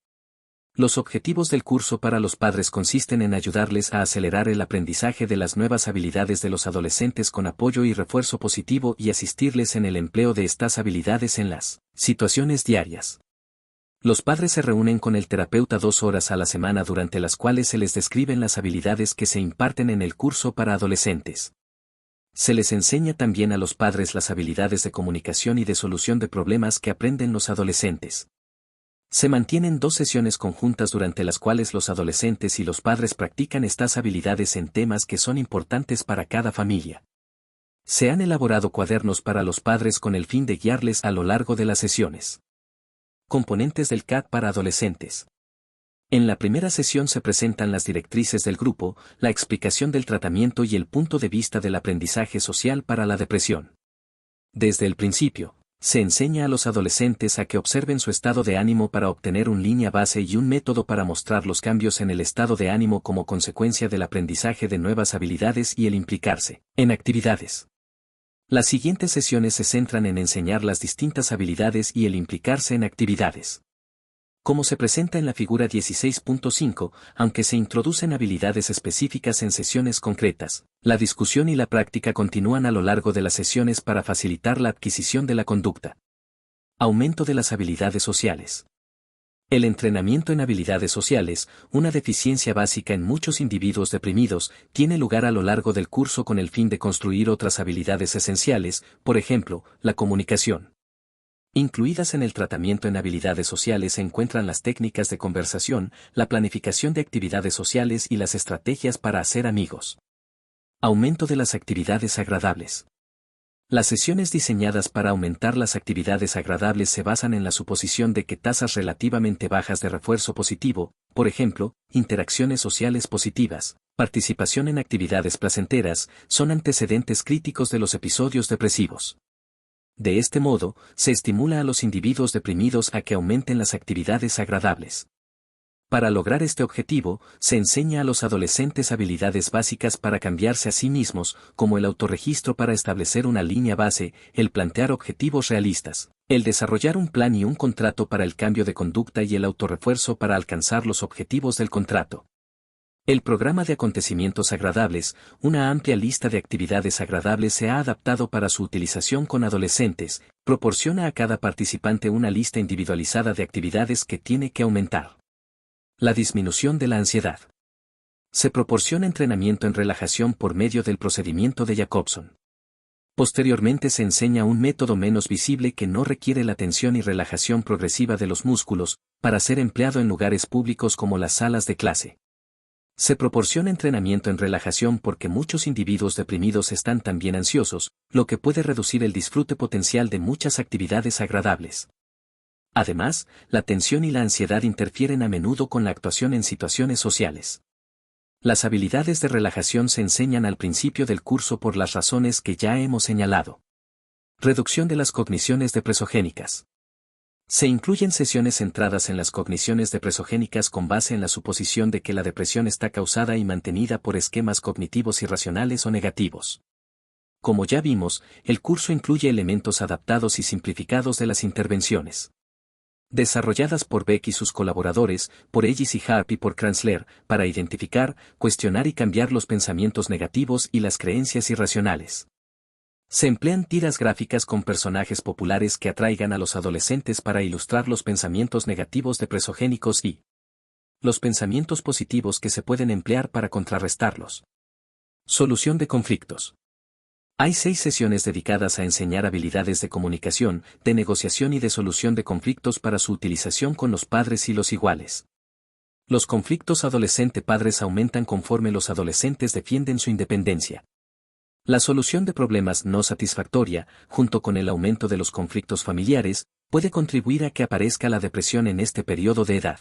Los objetivos del curso para los padres consisten en ayudarles a acelerar el aprendizaje de las nuevas habilidades de los adolescentes con apoyo y refuerzo positivo y asistirles en el empleo de estas habilidades en las situaciones diarias. Los padres se reúnen con el terapeuta 2 horas a la semana durante las cuales se les describen las habilidades que se imparten en el curso para adolescentes. Se les enseña también a los padres las habilidades de comunicación y de solución de problemas que aprenden los adolescentes. Se mantienen 2 sesiones conjuntas durante las cuales los adolescentes y los padres practican estas habilidades en temas que son importantes para cada familia. Se han elaborado cuadernos para los padres con el fin de guiarles a lo largo de las sesiones. Componentes del CAD para adolescentes. En la primera sesión se presentan las directrices del grupo, la explicación del tratamiento y el punto de vista del aprendizaje social para la depresión. Desde el principio, se enseña a los adolescentes a que observen su estado de ánimo para obtener un línea base y un método para mostrar los cambios en el estado de ánimo como consecuencia del aprendizaje de nuevas habilidades y el implicarse en actividades. Las siguientes sesiones se centran en enseñar las distintas habilidades y el implicarse en actividades. Como se presenta en la figura 16.5, aunque se introducen habilidades específicas en sesiones concretas, la discusión y la práctica continúan a lo largo de las sesiones para facilitar la adquisición de la conducta. Aumento de las habilidades sociales. El entrenamiento en habilidades sociales, una deficiencia básica en muchos individuos deprimidos, tiene lugar a lo largo del curso con el fin de construir otras habilidades esenciales, por ejemplo, la comunicación. Incluidas en el tratamiento en habilidades sociales se encuentran las técnicas de conversación, la planificación de actividades sociales y las estrategias para hacer amigos. Aumento de las actividades agradables. Las sesiones diseñadas para aumentar las actividades agradables se basan en la suposición de que tasas relativamente bajas de refuerzo positivo, por ejemplo, interacciones sociales positivas, participación en actividades placenteras, son antecedentes críticos de los episodios depresivos. De este modo, se estimula a los individuos deprimidos a que aumenten las actividades agradables. Para lograr este objetivo, se enseña a los adolescentes habilidades básicas para cambiarse a sí mismos, como el autorregistro para establecer una línea base, el plantear objetivos realistas, el desarrollar un plan y un contrato para el cambio de conducta y el autorrefuerzo para alcanzar los objetivos del contrato. El programa de acontecimientos agradables, una amplia lista de actividades agradables se ha adaptado para su utilización con adolescentes, proporciona a cada participante una lista individualizada de actividades que tiene que aumentar. La disminución de la ansiedad. Se proporciona entrenamiento en relajación por medio del procedimiento de Jacobson. Posteriormente se enseña un método menos visible que no requiere la tensión y relajación progresiva de los músculos, para ser empleado en lugares públicos como las salas de clase. Se proporciona entrenamiento en relajación porque muchos individuos deprimidos están también ansiosos, lo que puede reducir el disfrute potencial de muchas actividades agradables. Además, la tensión y la ansiedad interfieren a menudo con la actuación en situaciones sociales. Las habilidades de relajación se enseñan al principio del curso por las razones que ya hemos señalado. Reducción de las cogniciones depresogénicas. Se incluyen sesiones centradas en las cogniciones depresogénicas con base en la suposición de que la depresión está causada y mantenida por esquemas cognitivos irracionales o negativos. Como ya vimos, el curso incluye elementos adaptados y simplificados de las intervenciones. Desarrolladas por Beck y sus colaboradores, por Ellis y Harp y por Kranzler, para identificar, cuestionar y cambiar los pensamientos negativos y las creencias irracionales. Se emplean tiras gráficas con personajes populares que atraigan a los adolescentes para ilustrar los pensamientos negativos depresogénicos y Los pensamientos positivos que se pueden emplear para contrarrestarlos. Solución de conflictos. Hay 6 sesiones dedicadas a enseñar habilidades de comunicación, de negociación y de solución de conflictos para su utilización con los padres y los iguales. Los conflictos adolescente-padres aumentan conforme los adolescentes defienden su independencia. La solución de problemas no satisfactoria, junto con el aumento de los conflictos familiares, puede contribuir a que aparezca la depresión en este periodo de edad.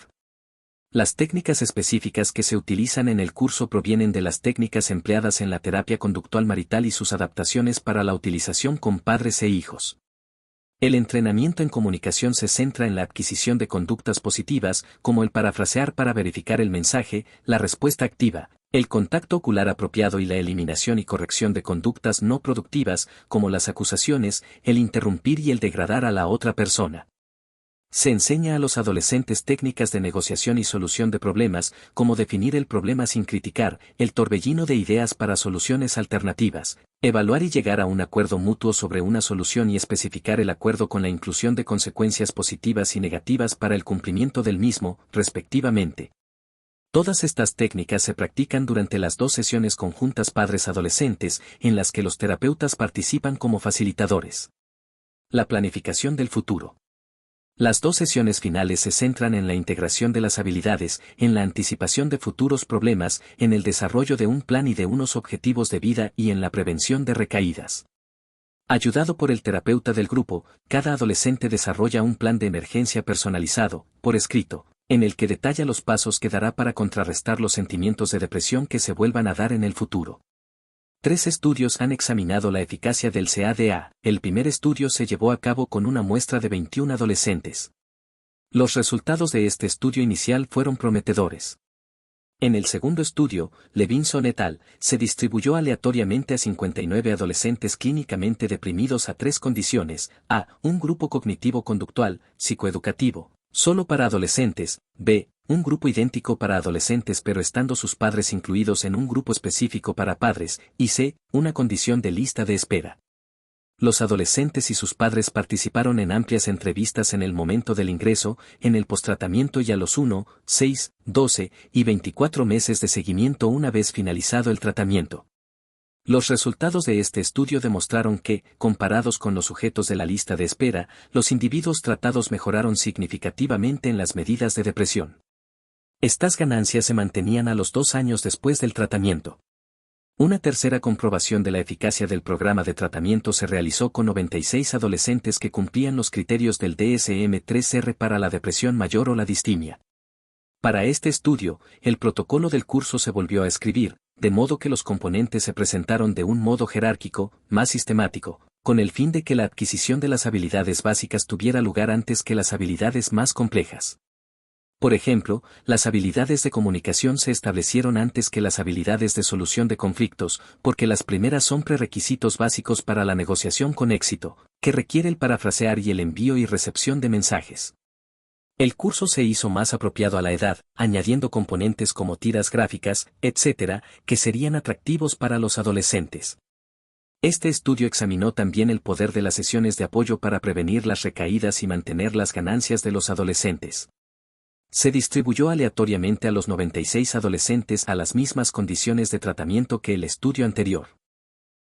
Las técnicas específicas que se utilizan en el curso provienen de las técnicas empleadas en la terapia conductual marital y sus adaptaciones para la utilización con padres e hijos. El entrenamiento en comunicación se centra en la adquisición de conductas positivas, como el parafrasear para verificar el mensaje, la respuesta activa, el contacto ocular apropiado y la eliminación y corrección de conductas no productivas, como las acusaciones, el interrumpir y el degradar a la otra persona. Se enseña a los adolescentes técnicas de negociación y solución de problemas, como definir el problema sin criticar, el torbellino de ideas para soluciones alternativas, evaluar y llegar a un acuerdo mutuo sobre una solución y especificar el acuerdo con la inclusión de consecuencias positivas y negativas para el cumplimiento del mismo, respectivamente. Todas estas técnicas se practican durante las 2 sesiones conjuntas padres-adolescentes, en las que los terapeutas participan como facilitadores. La planificación del futuro. Las 2 sesiones finales se centran en la integración de las habilidades, en la anticipación de futuros problemas, en el desarrollo de un plan y de unos objetivos de vida y en la prevención de recaídas. Ayudado por el terapeuta del grupo, cada adolescente desarrolla un plan de emergencia personalizado, por escrito, en el que detalla los pasos que dará para contrarrestar los sentimientos de depresión que se vuelvan a dar en el futuro. 3 estudios han examinado la eficacia del CADA. El primer estudio se llevó a cabo con una muestra de 21 adolescentes. Los resultados de este estudio inicial fueron prometedores. En el segundo estudio, Levinson et al., se distribuyó aleatoriamente a 59 adolescentes clínicamente deprimidos a 3 condiciones: A. Un grupo cognitivo-conductual, psicoeducativo, solo para adolescentes; B. Un grupo idéntico para adolescentes pero estando sus padres incluidos en un grupo específico para padres; y C. Una condición de lista de espera. Los adolescentes y sus padres participaron en amplias entrevistas en el momento del ingreso, en el postratamiento y a los 1, 6, 12 y 24 meses de seguimiento una vez finalizado el tratamiento. Los resultados de este estudio demostraron que, comparados con los sujetos de la lista de espera, los individuos tratados mejoraron significativamente en las medidas de depresión. Estas ganancias se mantenían a los 2 años después del tratamiento. Una tercera comprobación de la eficacia del programa de tratamiento se realizó con 96 adolescentes que cumplían los criterios del DSM-3R para la depresión mayor o la distimia. Para este estudio, el protocolo del curso se volvió a escribir, de modo que los componentes se presentaron de un modo jerárquico, más sistemático, con el fin de que la adquisición de las habilidades básicas tuviera lugar antes que las habilidades más complejas. Por ejemplo, las habilidades de comunicación se establecieron antes que las habilidades de solución de conflictos, porque las primeras son prerequisitos básicos para la negociación con éxito, que requiere el parafrasear y el envío y recepción de mensajes. El curso se hizo más apropiado a la edad, añadiendo componentes como tiras gráficas, etc., que serían atractivos para los adolescentes. Este estudio examinó también el poder de las sesiones de apoyo para prevenir las recaídas y mantener las ganancias de los adolescentes. Se distribuyó aleatoriamente a los 96 adolescentes a las mismas condiciones de tratamiento que el estudio anterior.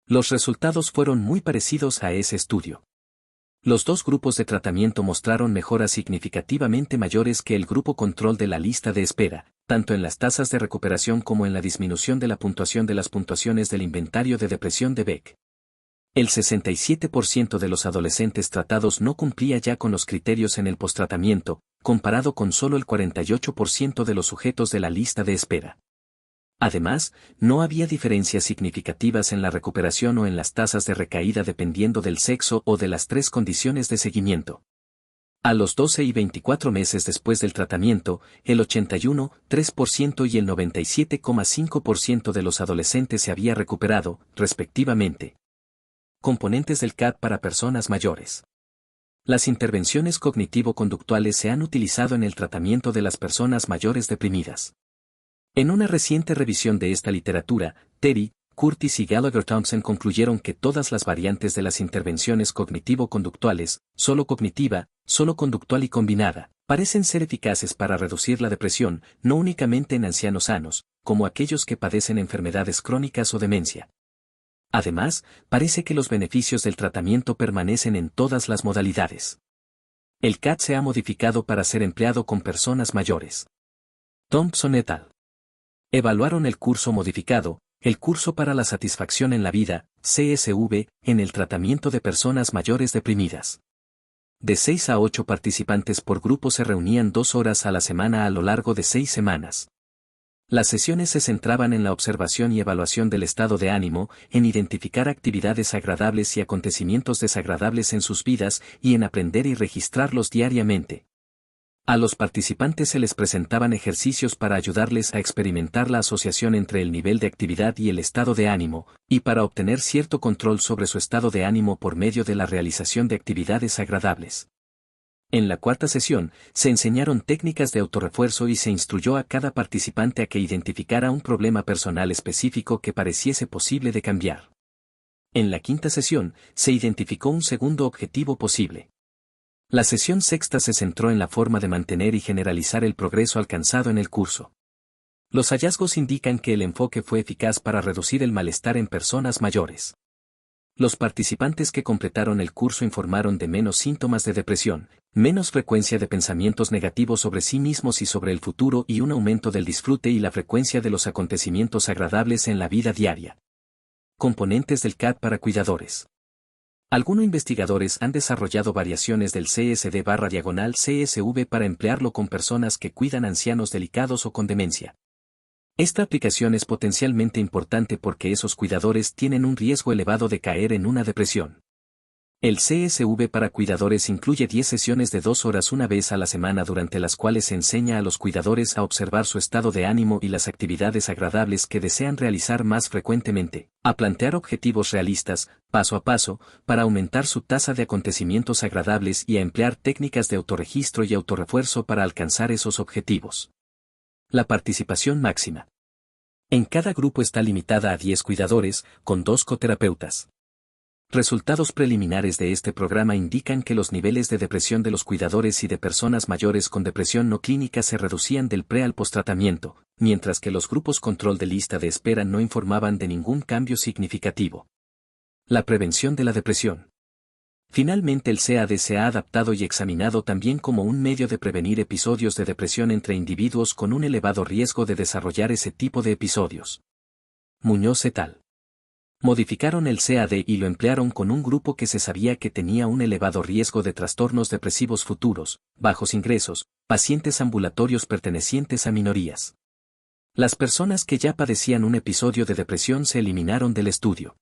Los resultados fueron muy parecidos a ese estudio. Los 2 grupos de tratamiento mostraron mejoras significativamente mayores que el grupo control de la lista de espera, tanto en las tasas de recuperación como en la disminución de la puntuación de las puntuaciones del inventario de depresión de Beck. El 67% de los adolescentes tratados no cumplía ya con los criterios en el postratamiento, comparado con solo el 48% de los sujetos de la lista de espera. Además, no había diferencias significativas en la recuperación o en las tasas de recaída dependiendo del sexo o de las 3 condiciones de seguimiento. A los 12 y 24 meses después del tratamiento, el 81,3% y el 97,5% de los adolescentes se había recuperado, respectivamente. Componentes del CAD para personas mayores. Las intervenciones cognitivo-conductuales se han utilizado en el tratamiento de las personas mayores deprimidas. En una reciente revisión de esta literatura, Terry, Curtis y Gallagher-Townsend concluyeron que todas las variantes de las intervenciones cognitivo-conductuales, solo cognitiva, solo conductual y combinada, Parecen ser eficaces para reducir la depresión, no únicamente en ancianos sanos, como aquellos que padecen enfermedades crónicas o demencia. Además, parece que los beneficios del tratamiento permanecen en todas las modalidades. El CAT se ha modificado para ser empleado con personas mayores. Thompson et al. Evaluaron el curso modificado, el curso para la satisfacción en la vida, CSV, en el tratamiento de personas mayores deprimidas. De 6 a 8 participantes por grupo se reunían 2 horas a la semana a lo largo de 6 semanas. Las sesiones se centraban en la observación y evaluación del estado de ánimo, en identificar actividades agradables y acontecimientos desagradables en sus vidas y en aprender y registrarlos diariamente. A los participantes se les presentaban ejercicios para ayudarles a experimentar la asociación entre el nivel de actividad y el estado de ánimo, y para obtener cierto control sobre su estado de ánimo por medio de la realización de actividades agradables. En la cuarta sesión, se enseñaron técnicas de autorrefuerzo y se instruyó a cada participante a que identificara un problema personal específico que pareciese posible de cambiar. En la quinta sesión, se identificó un segundo objetivo posible. La sesión sexta se centró en la forma de mantener y generalizar el progreso alcanzado en el curso. Los hallazgos indican que el enfoque fue eficaz para reducir el malestar en personas mayores. Los participantes que completaron el curso informaron de menos síntomas de depresión, menos frecuencia de pensamientos negativos sobre sí mismos y sobre el futuro y un aumento del disfrute y la frecuencia de los acontecimientos agradables en la vida diaria. Componentes del CAT para cuidadores. Algunos investigadores han desarrollado variaciones del CSD/CSV para emplearlo con personas que cuidan ancianos delicados o con demencia. Esta aplicación es potencialmente importante porque esos cuidadores tienen un riesgo elevado de caer en una depresión. El CSV para cuidadores incluye 10 sesiones de 2 horas una vez a la semana durante las cuales se enseña a los cuidadores a observar su estado de ánimo y las actividades agradables que desean realizar más frecuentemente, a plantear objetivos realistas, paso a paso, para aumentar su tasa de acontecimientos agradables y a emplear técnicas de autorregistro y autorrefuerzo para alcanzar esos objetivos. La participación máxima. En cada grupo está limitada a 10 cuidadores, con 2 coterapeutas. Resultados preliminares de este programa indican que los niveles de depresión de los cuidadores y de personas mayores con depresión no clínica se reducían del pre al posttratamiento, mientras que los grupos control de lista de espera no informaban de ningún cambio significativo. La prevención de la depresión. Finalmente el CAD se ha adaptado y examinado también como un medio de prevenir episodios de depresión entre individuos con un elevado riesgo de desarrollar ese tipo de episodios. Muñoz et al. Modificaron el CAD y lo emplearon con un grupo que se sabía que tenía un elevado riesgo de trastornos depresivos futuros, bajos ingresos, pacientes ambulatorios pertenecientes a minorías. Las personas que ya padecían un episodio de depresión se eliminaron del estudio.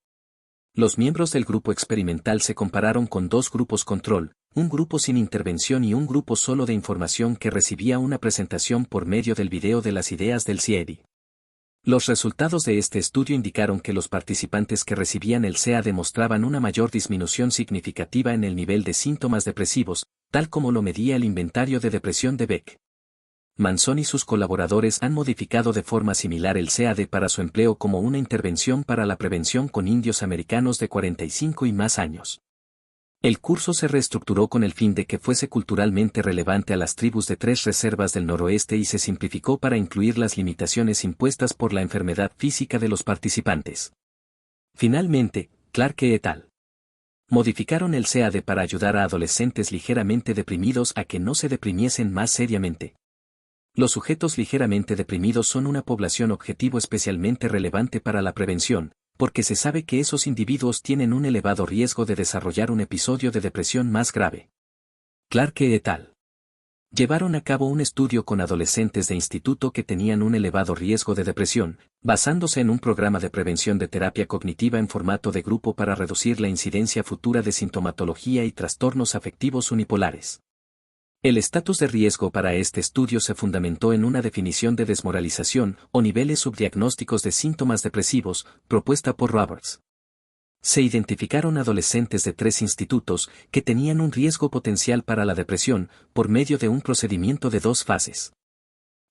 Los miembros del grupo experimental se compararon con 2 grupos control, un grupo sin intervención y un grupo solo de información que recibía una presentación por medio del video de las ideas del CIEDI. Los resultados de este estudio indicaron que los participantes que recibían el CA demostraban una mayor disminución significativa en el nivel de síntomas depresivos, tal como lo medía el inventario de depresión de Beck. Manson y sus colaboradores han modificado de forma similar el CAD para su empleo como una intervención para la prevención con indios americanos de 45 y más años. El curso se reestructuró con el fin de que fuese culturalmente relevante a las tribus de 3 reservas del noroeste y se simplificó para incluir las limitaciones impuestas por la enfermedad física de los participantes. Finalmente, Clark et al. Modificaron el CAD para ayudar a adolescentes ligeramente deprimidos a que no se deprimiesen más seriamente. Los sujetos ligeramente deprimidos son una población objetivo especialmente relevante para la prevención, porque se sabe que esos individuos tienen un elevado riesgo de desarrollar un episodio de depresión más grave. Clark et al. Llevaron a cabo un estudio con adolescentes de instituto que tenían un elevado riesgo de depresión, basándose en un programa de prevención de terapia cognitiva en formato de grupo para reducir la incidencia futura de sintomatología y trastornos afectivos unipolares. El estatus de riesgo para este estudio se fundamentó en una definición de desmoralización o niveles subdiagnósticos de síntomas depresivos, propuesta por Roberts. Se identificaron adolescentes de 3 institutos que tenían un riesgo potencial para la depresión por medio de un procedimiento de 2 fases.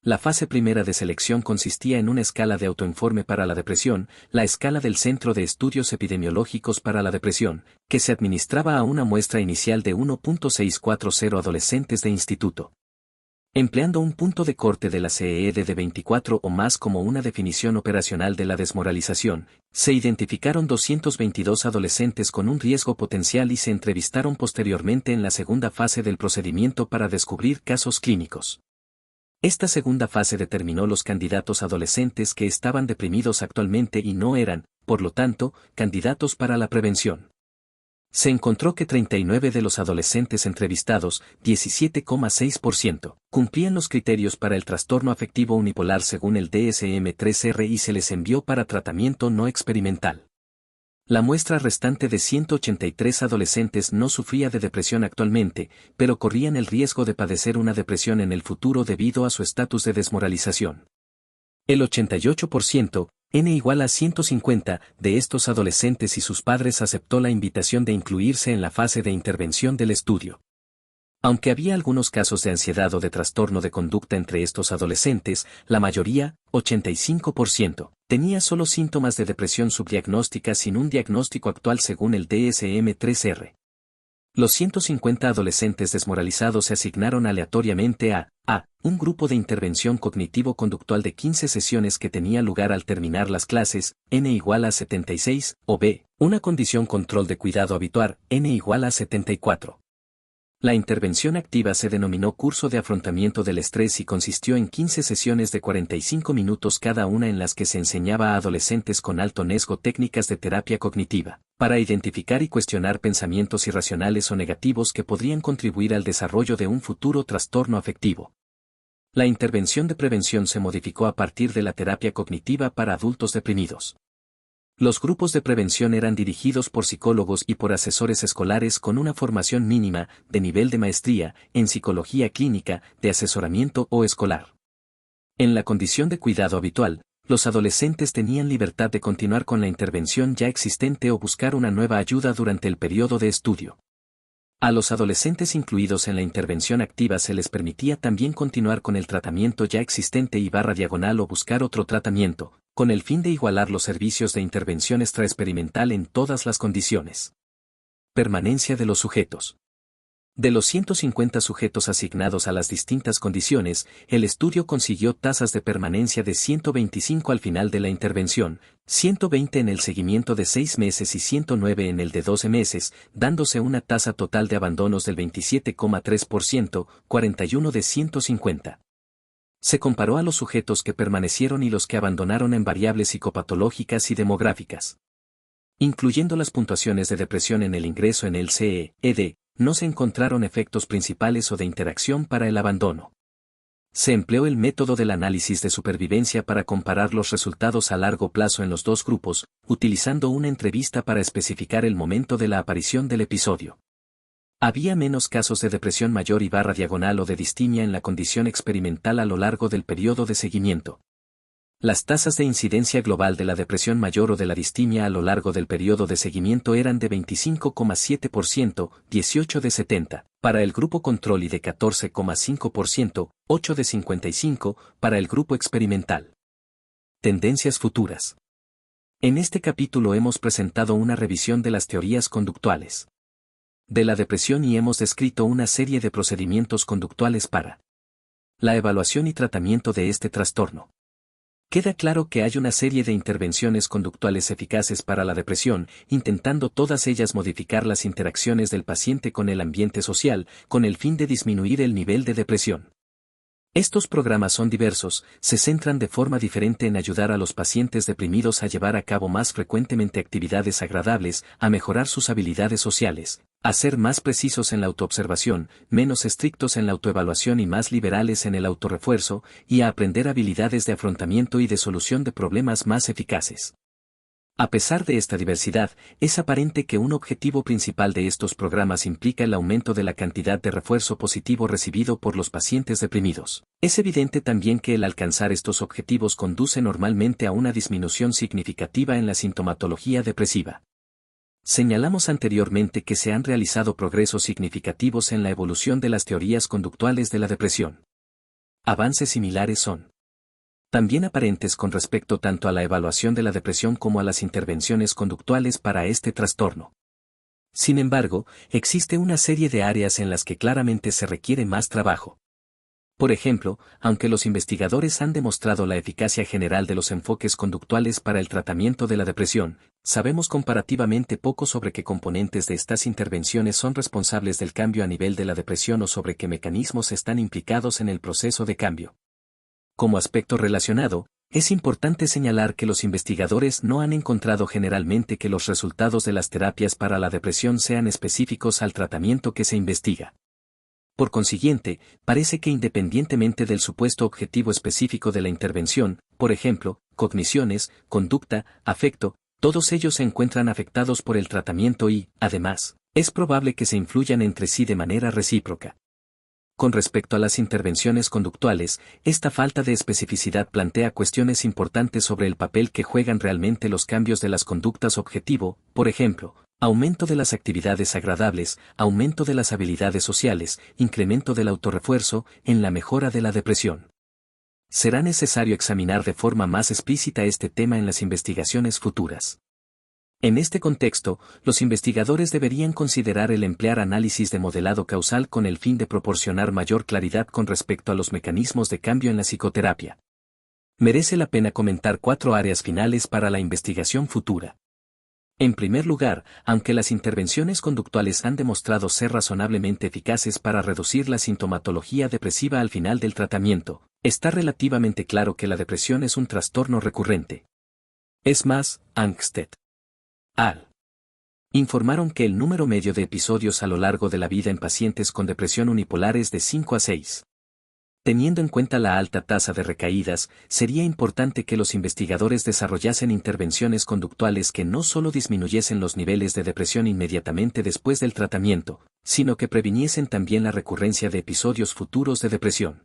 La fase primera de selección consistía en una escala de autoinforme para la depresión, la escala del Centro de Estudios Epidemiológicos para la Depresión, que se administraba a una muestra inicial de 1.640 adolescentes de instituto. Empleando un punto de corte de la CED de 24 o más como una definición operacional de la desmoralización, se identificaron 222 adolescentes con un riesgo potencial y se entrevistaron posteriormente en la segunda fase del procedimiento para descubrir casos clínicos. Esta segunda fase determinó los candidatos adolescentes que estaban deprimidos actualmente y no eran, por lo tanto, candidatos para la prevención. Se encontró que 39 de los adolescentes entrevistados, 17,6%, cumplían los criterios para el trastorno afectivo unipolar según el DSM-3R y se les envió para tratamiento no experimental. La muestra restante de 183 adolescentes no sufría de depresión actualmente, pero corrían el riesgo de padecer una depresión en el futuro debido a su estatus de desmoralización. El 88%, N igual a 150, de estos adolescentes y sus padres aceptó la invitación de incluirse en la fase de intervención del estudio. Aunque había algunos casos de ansiedad o de trastorno de conducta entre estos adolescentes, la mayoría, 85%, tenía solo síntomas de depresión subdiagnóstica sin un diagnóstico actual según el DSM-3R. Los 150 adolescentes desmoralizados se asignaron aleatoriamente a un grupo de intervención cognitivo-conductual de 15 sesiones que tenía lugar al terminar las clases, N igual a 76, o B, una condición control de cuidado habitual, N igual a 74. La intervención activa se denominó curso de afrontamiento del estrés y consistió en 15 sesiones de 45 minutos cada una en las que se enseñaba a adolescentes con alto riesgo técnicas de terapia cognitiva, para identificar y cuestionar pensamientos irracionales o negativos que podrían contribuir al desarrollo de un futuro trastorno afectivo. La intervención de prevención se modificó a partir de la terapia cognitiva para adultos deprimidos. Los grupos de prevención eran dirigidos por psicólogos y por asesores escolares con una formación mínima, de nivel de maestría, en psicología clínica, de asesoramiento o escolar. En la condición de cuidado habitual, los adolescentes tenían libertad de continuar con la intervención ya existente o buscar una nueva ayuda durante el periodo de estudio. A los adolescentes incluidos en la intervención activa se les permitía también continuar con el tratamiento ya existente y /diagonal o buscar otro tratamiento, con el fin de igualar los servicios de intervención extraexperimental en todas las condiciones. Permanencia de los sujetos. De los 150 sujetos asignados a las distintas condiciones, el estudio consiguió tasas de permanencia de 125 al final de la intervención, 120 en el seguimiento de 6 meses y 109 en el de 12 meses, dándose una tasa total de abandonos del 27,3%, 41 de 150. Se comparó a los sujetos que permanecieron y los que abandonaron en variables psicopatológicas y demográficas. Incluyendo las puntuaciones de depresión en el ingreso en el CE-ED, no se encontraron efectos principales o de interacción para el abandono. Se empleó el método del análisis de supervivencia para comparar los resultados a largo plazo en los dos grupos, utilizando una entrevista para especificar el momento de la aparición del episodio. Había menos casos de depresión mayor y /diagonal o de distimia en la condición experimental a lo largo del periodo de seguimiento. Las tasas de incidencia global de la depresión mayor o de la distimia a lo largo del periodo de seguimiento eran de 25,7%, 18 de 70, para el grupo control y de 14,5%, 8 de 55, para el grupo experimental. Tendencias futuras. En este capítulo hemos presentado una revisión de las teorías conductuales de la depresión y hemos descrito una serie de procedimientos conductuales para la evaluación y tratamiento de este trastorno. Queda claro que hay una serie de intervenciones conductuales eficaces para la depresión, intentando todas ellas modificar las interacciones del paciente con el ambiente social, con el fin de disminuir el nivel de depresión. Estos programas son diversos, se centran de forma diferente en ayudar a los pacientes deprimidos a llevar a cabo más frecuentemente actividades agradables, a mejorar sus habilidades sociales, a ser más precisos en la autoobservación, menos estrictos en la autoevaluación y más liberales en el autorrefuerzo, y a aprender habilidades de afrontamiento y de solución de problemas más eficaces. A pesar de esta diversidad, es aparente que un objetivo principal de estos programas implica el aumento de la cantidad de refuerzo positivo recibido por los pacientes deprimidos. Es evidente también que el alcanzar estos objetivos conduce normalmente a una disminución significativa en la sintomatología depresiva. Señalamos anteriormente que se han realizado progresos significativos en la evolución de las teorías conductuales de la depresión. Avances similares son también aparentes con respecto tanto a la evaluación de la depresión como a las intervenciones conductuales para este trastorno. Sin embargo, existe una serie de áreas en las que claramente se requiere más trabajo. Por ejemplo, aunque los investigadores han demostrado la eficacia general de los enfoques conductuales para el tratamiento de la depresión, sabemos comparativamente poco sobre qué componentes de estas intervenciones son responsables del cambio a nivel de la depresión o sobre qué mecanismos están implicados en el proceso de cambio. Como aspecto relacionado, es importante señalar que los investigadores no han encontrado generalmente que los resultados de las terapias para la depresión sean específicos al tratamiento que se investiga. Por consiguiente, parece que independientemente del supuesto objetivo específico de la intervención, por ejemplo, cogniciones, conducta, afecto, todos ellos se encuentran afectados por el tratamiento y, además, es probable que se influyan entre sí de manera recíproca. Con respecto a las intervenciones conductuales, esta falta de especificidad plantea cuestiones importantes sobre el papel que juegan realmente los cambios de las conductas objetivo, por ejemplo, aumento de las actividades agradables, aumento de las habilidades sociales, incremento del autorrefuerzo, en la mejora de la depresión. Será necesario examinar de forma más explícita este tema en las investigaciones futuras. En este contexto, los investigadores deberían considerar el emplear análisis de modelado causal con el fin de proporcionar mayor claridad con respecto a los mecanismos de cambio en la psicoterapia. Merece la pena comentar 4 áreas finales para la investigación futura. En primer lugar, aunque las intervenciones conductuales han demostrado ser razonablemente eficaces para reducir la sintomatología depresiva al final del tratamiento, está relativamente claro que la depresión es un trastorno recurrente. Es más, Angst al. Informaron que el número medio de episodios a lo largo de la vida en pacientes con depresión unipolar es de 5 a 6. Teniendo en cuenta la alta tasa de recaídas, sería importante que los investigadores desarrollasen intervenciones conductuales que no solo disminuyesen los niveles de depresión inmediatamente después del tratamiento, sino que previniesen también la recurrencia de episodios futuros de depresión.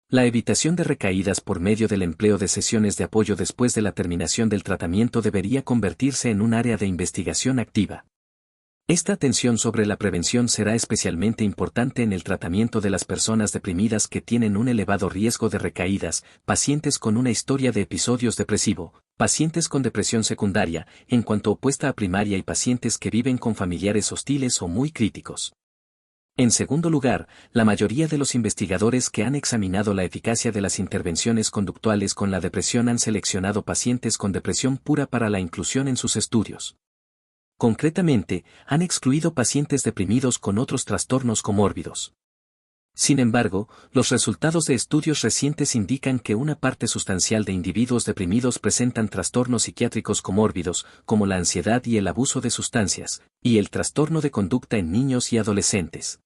La evitación de recaídas por medio del empleo de sesiones de apoyo después de la terminación del tratamiento debería convertirse en un área de investigación activa. Esta atención sobre la prevención será especialmente importante en el tratamiento de las personas deprimidas que tienen un elevado riesgo de recaídas, pacientes con una historia de episodios depresivo, pacientes con depresión secundaria, en cuanto opuesta a primaria y pacientes que viven con familiares hostiles o muy críticos. En segundo lugar, la mayoría de los investigadores que han examinado la eficacia de las intervenciones conductuales con la depresión han seleccionado pacientes con depresión pura para la inclusión en sus estudios. Concretamente, han excluido pacientes deprimidos con otros trastornos comórbidos. Sin embargo, los resultados de estudios recientes indican que una parte sustancial de individuos deprimidos presentan trastornos psiquiátricos comórbidos, como la ansiedad y el abuso de sustancias, y el trastorno de conducta en niños y adolescentes.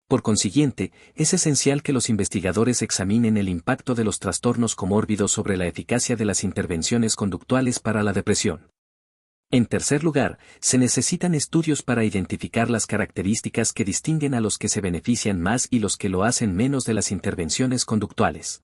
Por consiguiente, es esencial que los investigadores examinen el impacto de los trastornos comórbidos sobre la eficacia de las intervenciones conductuales para la depresión. En tercer lugar, se necesitan estudios para identificar las características que distinguen a los que se benefician más y los que lo hacen menos de las intervenciones conductuales.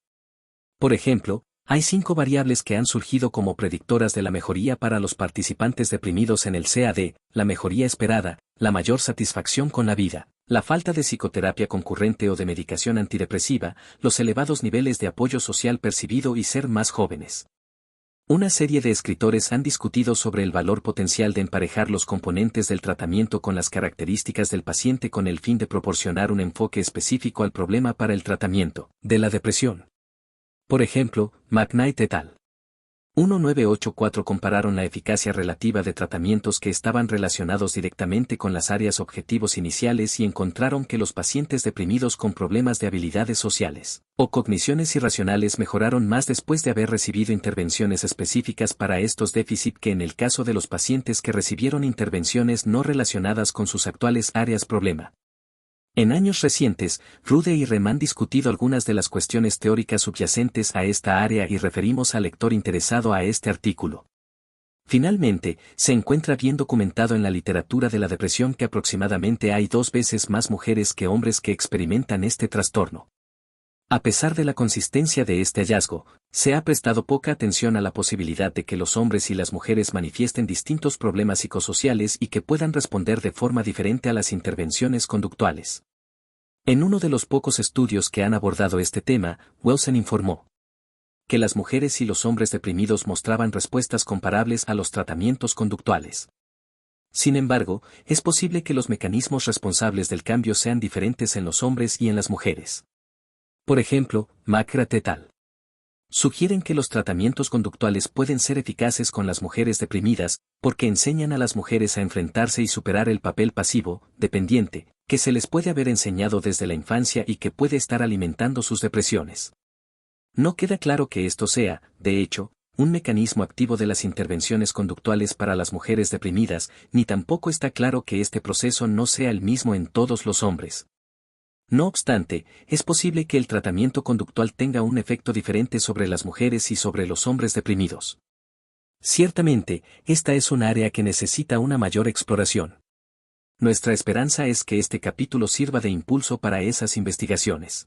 Por ejemplo, hay 5 variables que han surgido como predictoras de la mejoría para los participantes deprimidos en el CAD: la mejoría esperada, la mayor satisfacción con la vida, la falta de psicoterapia concurrente o de medicación antidepresiva, los elevados niveles de apoyo social percibido y ser más jóvenes. Una serie de escritores han discutido sobre el valor potencial de emparejar los componentes del tratamiento con las características del paciente con el fin de proporcionar un enfoque específico al problema para el tratamiento de la depresión. Por ejemplo, McKnight et al. 1984 compararon la eficacia relativa de tratamientos que estaban relacionados directamente con las áreas objetivos iniciales y encontraron que los pacientes deprimidos con problemas de habilidades sociales o cogniciones irracionales mejoraron más después de haber recibido intervenciones específicas para estos déficits que en el caso de los pacientes que recibieron intervenciones no relacionadas con sus actuales áreas problema. En años recientes, Rude y Rem han discutido algunas de las cuestiones teóricas subyacentes a esta área y referimos al lector interesado a este artículo. Finalmente, se encuentra bien documentado en la literatura de la depresión que aproximadamente hay 2 veces más mujeres que hombres que experimentan este trastorno. A pesar de la consistencia de este hallazgo, se ha prestado poca atención a la posibilidad de que los hombres y las mujeres manifiesten distintos problemas psicosociales y que puedan responder de forma diferente a las intervenciones conductuales. En uno de los pocos estudios que han abordado este tema, Wilson informó que las mujeres y los hombres deprimidos mostraban respuestas comparables a los tratamientos conductuales. Sin embargo, es posible que los mecanismos responsables del cambio sean diferentes en los hombres y en las mujeres. Por ejemplo, McGrath et al. Sugieren que los tratamientos conductuales pueden ser eficaces con las mujeres deprimidas, porque enseñan a las mujeres a enfrentarse y superar el papel pasivo, dependiente, que se les puede haber enseñado desde la infancia y que puede estar alimentando sus depresiones. No queda claro que esto sea, de hecho, un mecanismo activo de las intervenciones conductuales para las mujeres deprimidas, ni tampoco está claro que este proceso no sea el mismo en todos los hombres. No obstante, es posible que el tratamiento conductual tenga un efecto diferente sobre las mujeres y sobre los hombres deprimidos. Ciertamente, esta es un área que necesita una mayor exploración. Nuestra esperanza es que este capítulo sirva de impulso para esas investigaciones.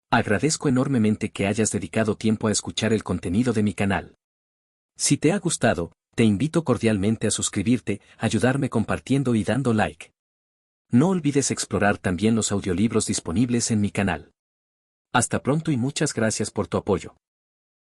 Agradezco enormemente que hayas dedicado tiempo a escuchar el contenido de mi canal. Si te ha gustado, te invito cordialmente a suscribirte, ayudarme compartiendo y dando like. No olvides explorar también los audiolibros disponibles en mi canal. Hasta pronto y muchas gracias por tu apoyo.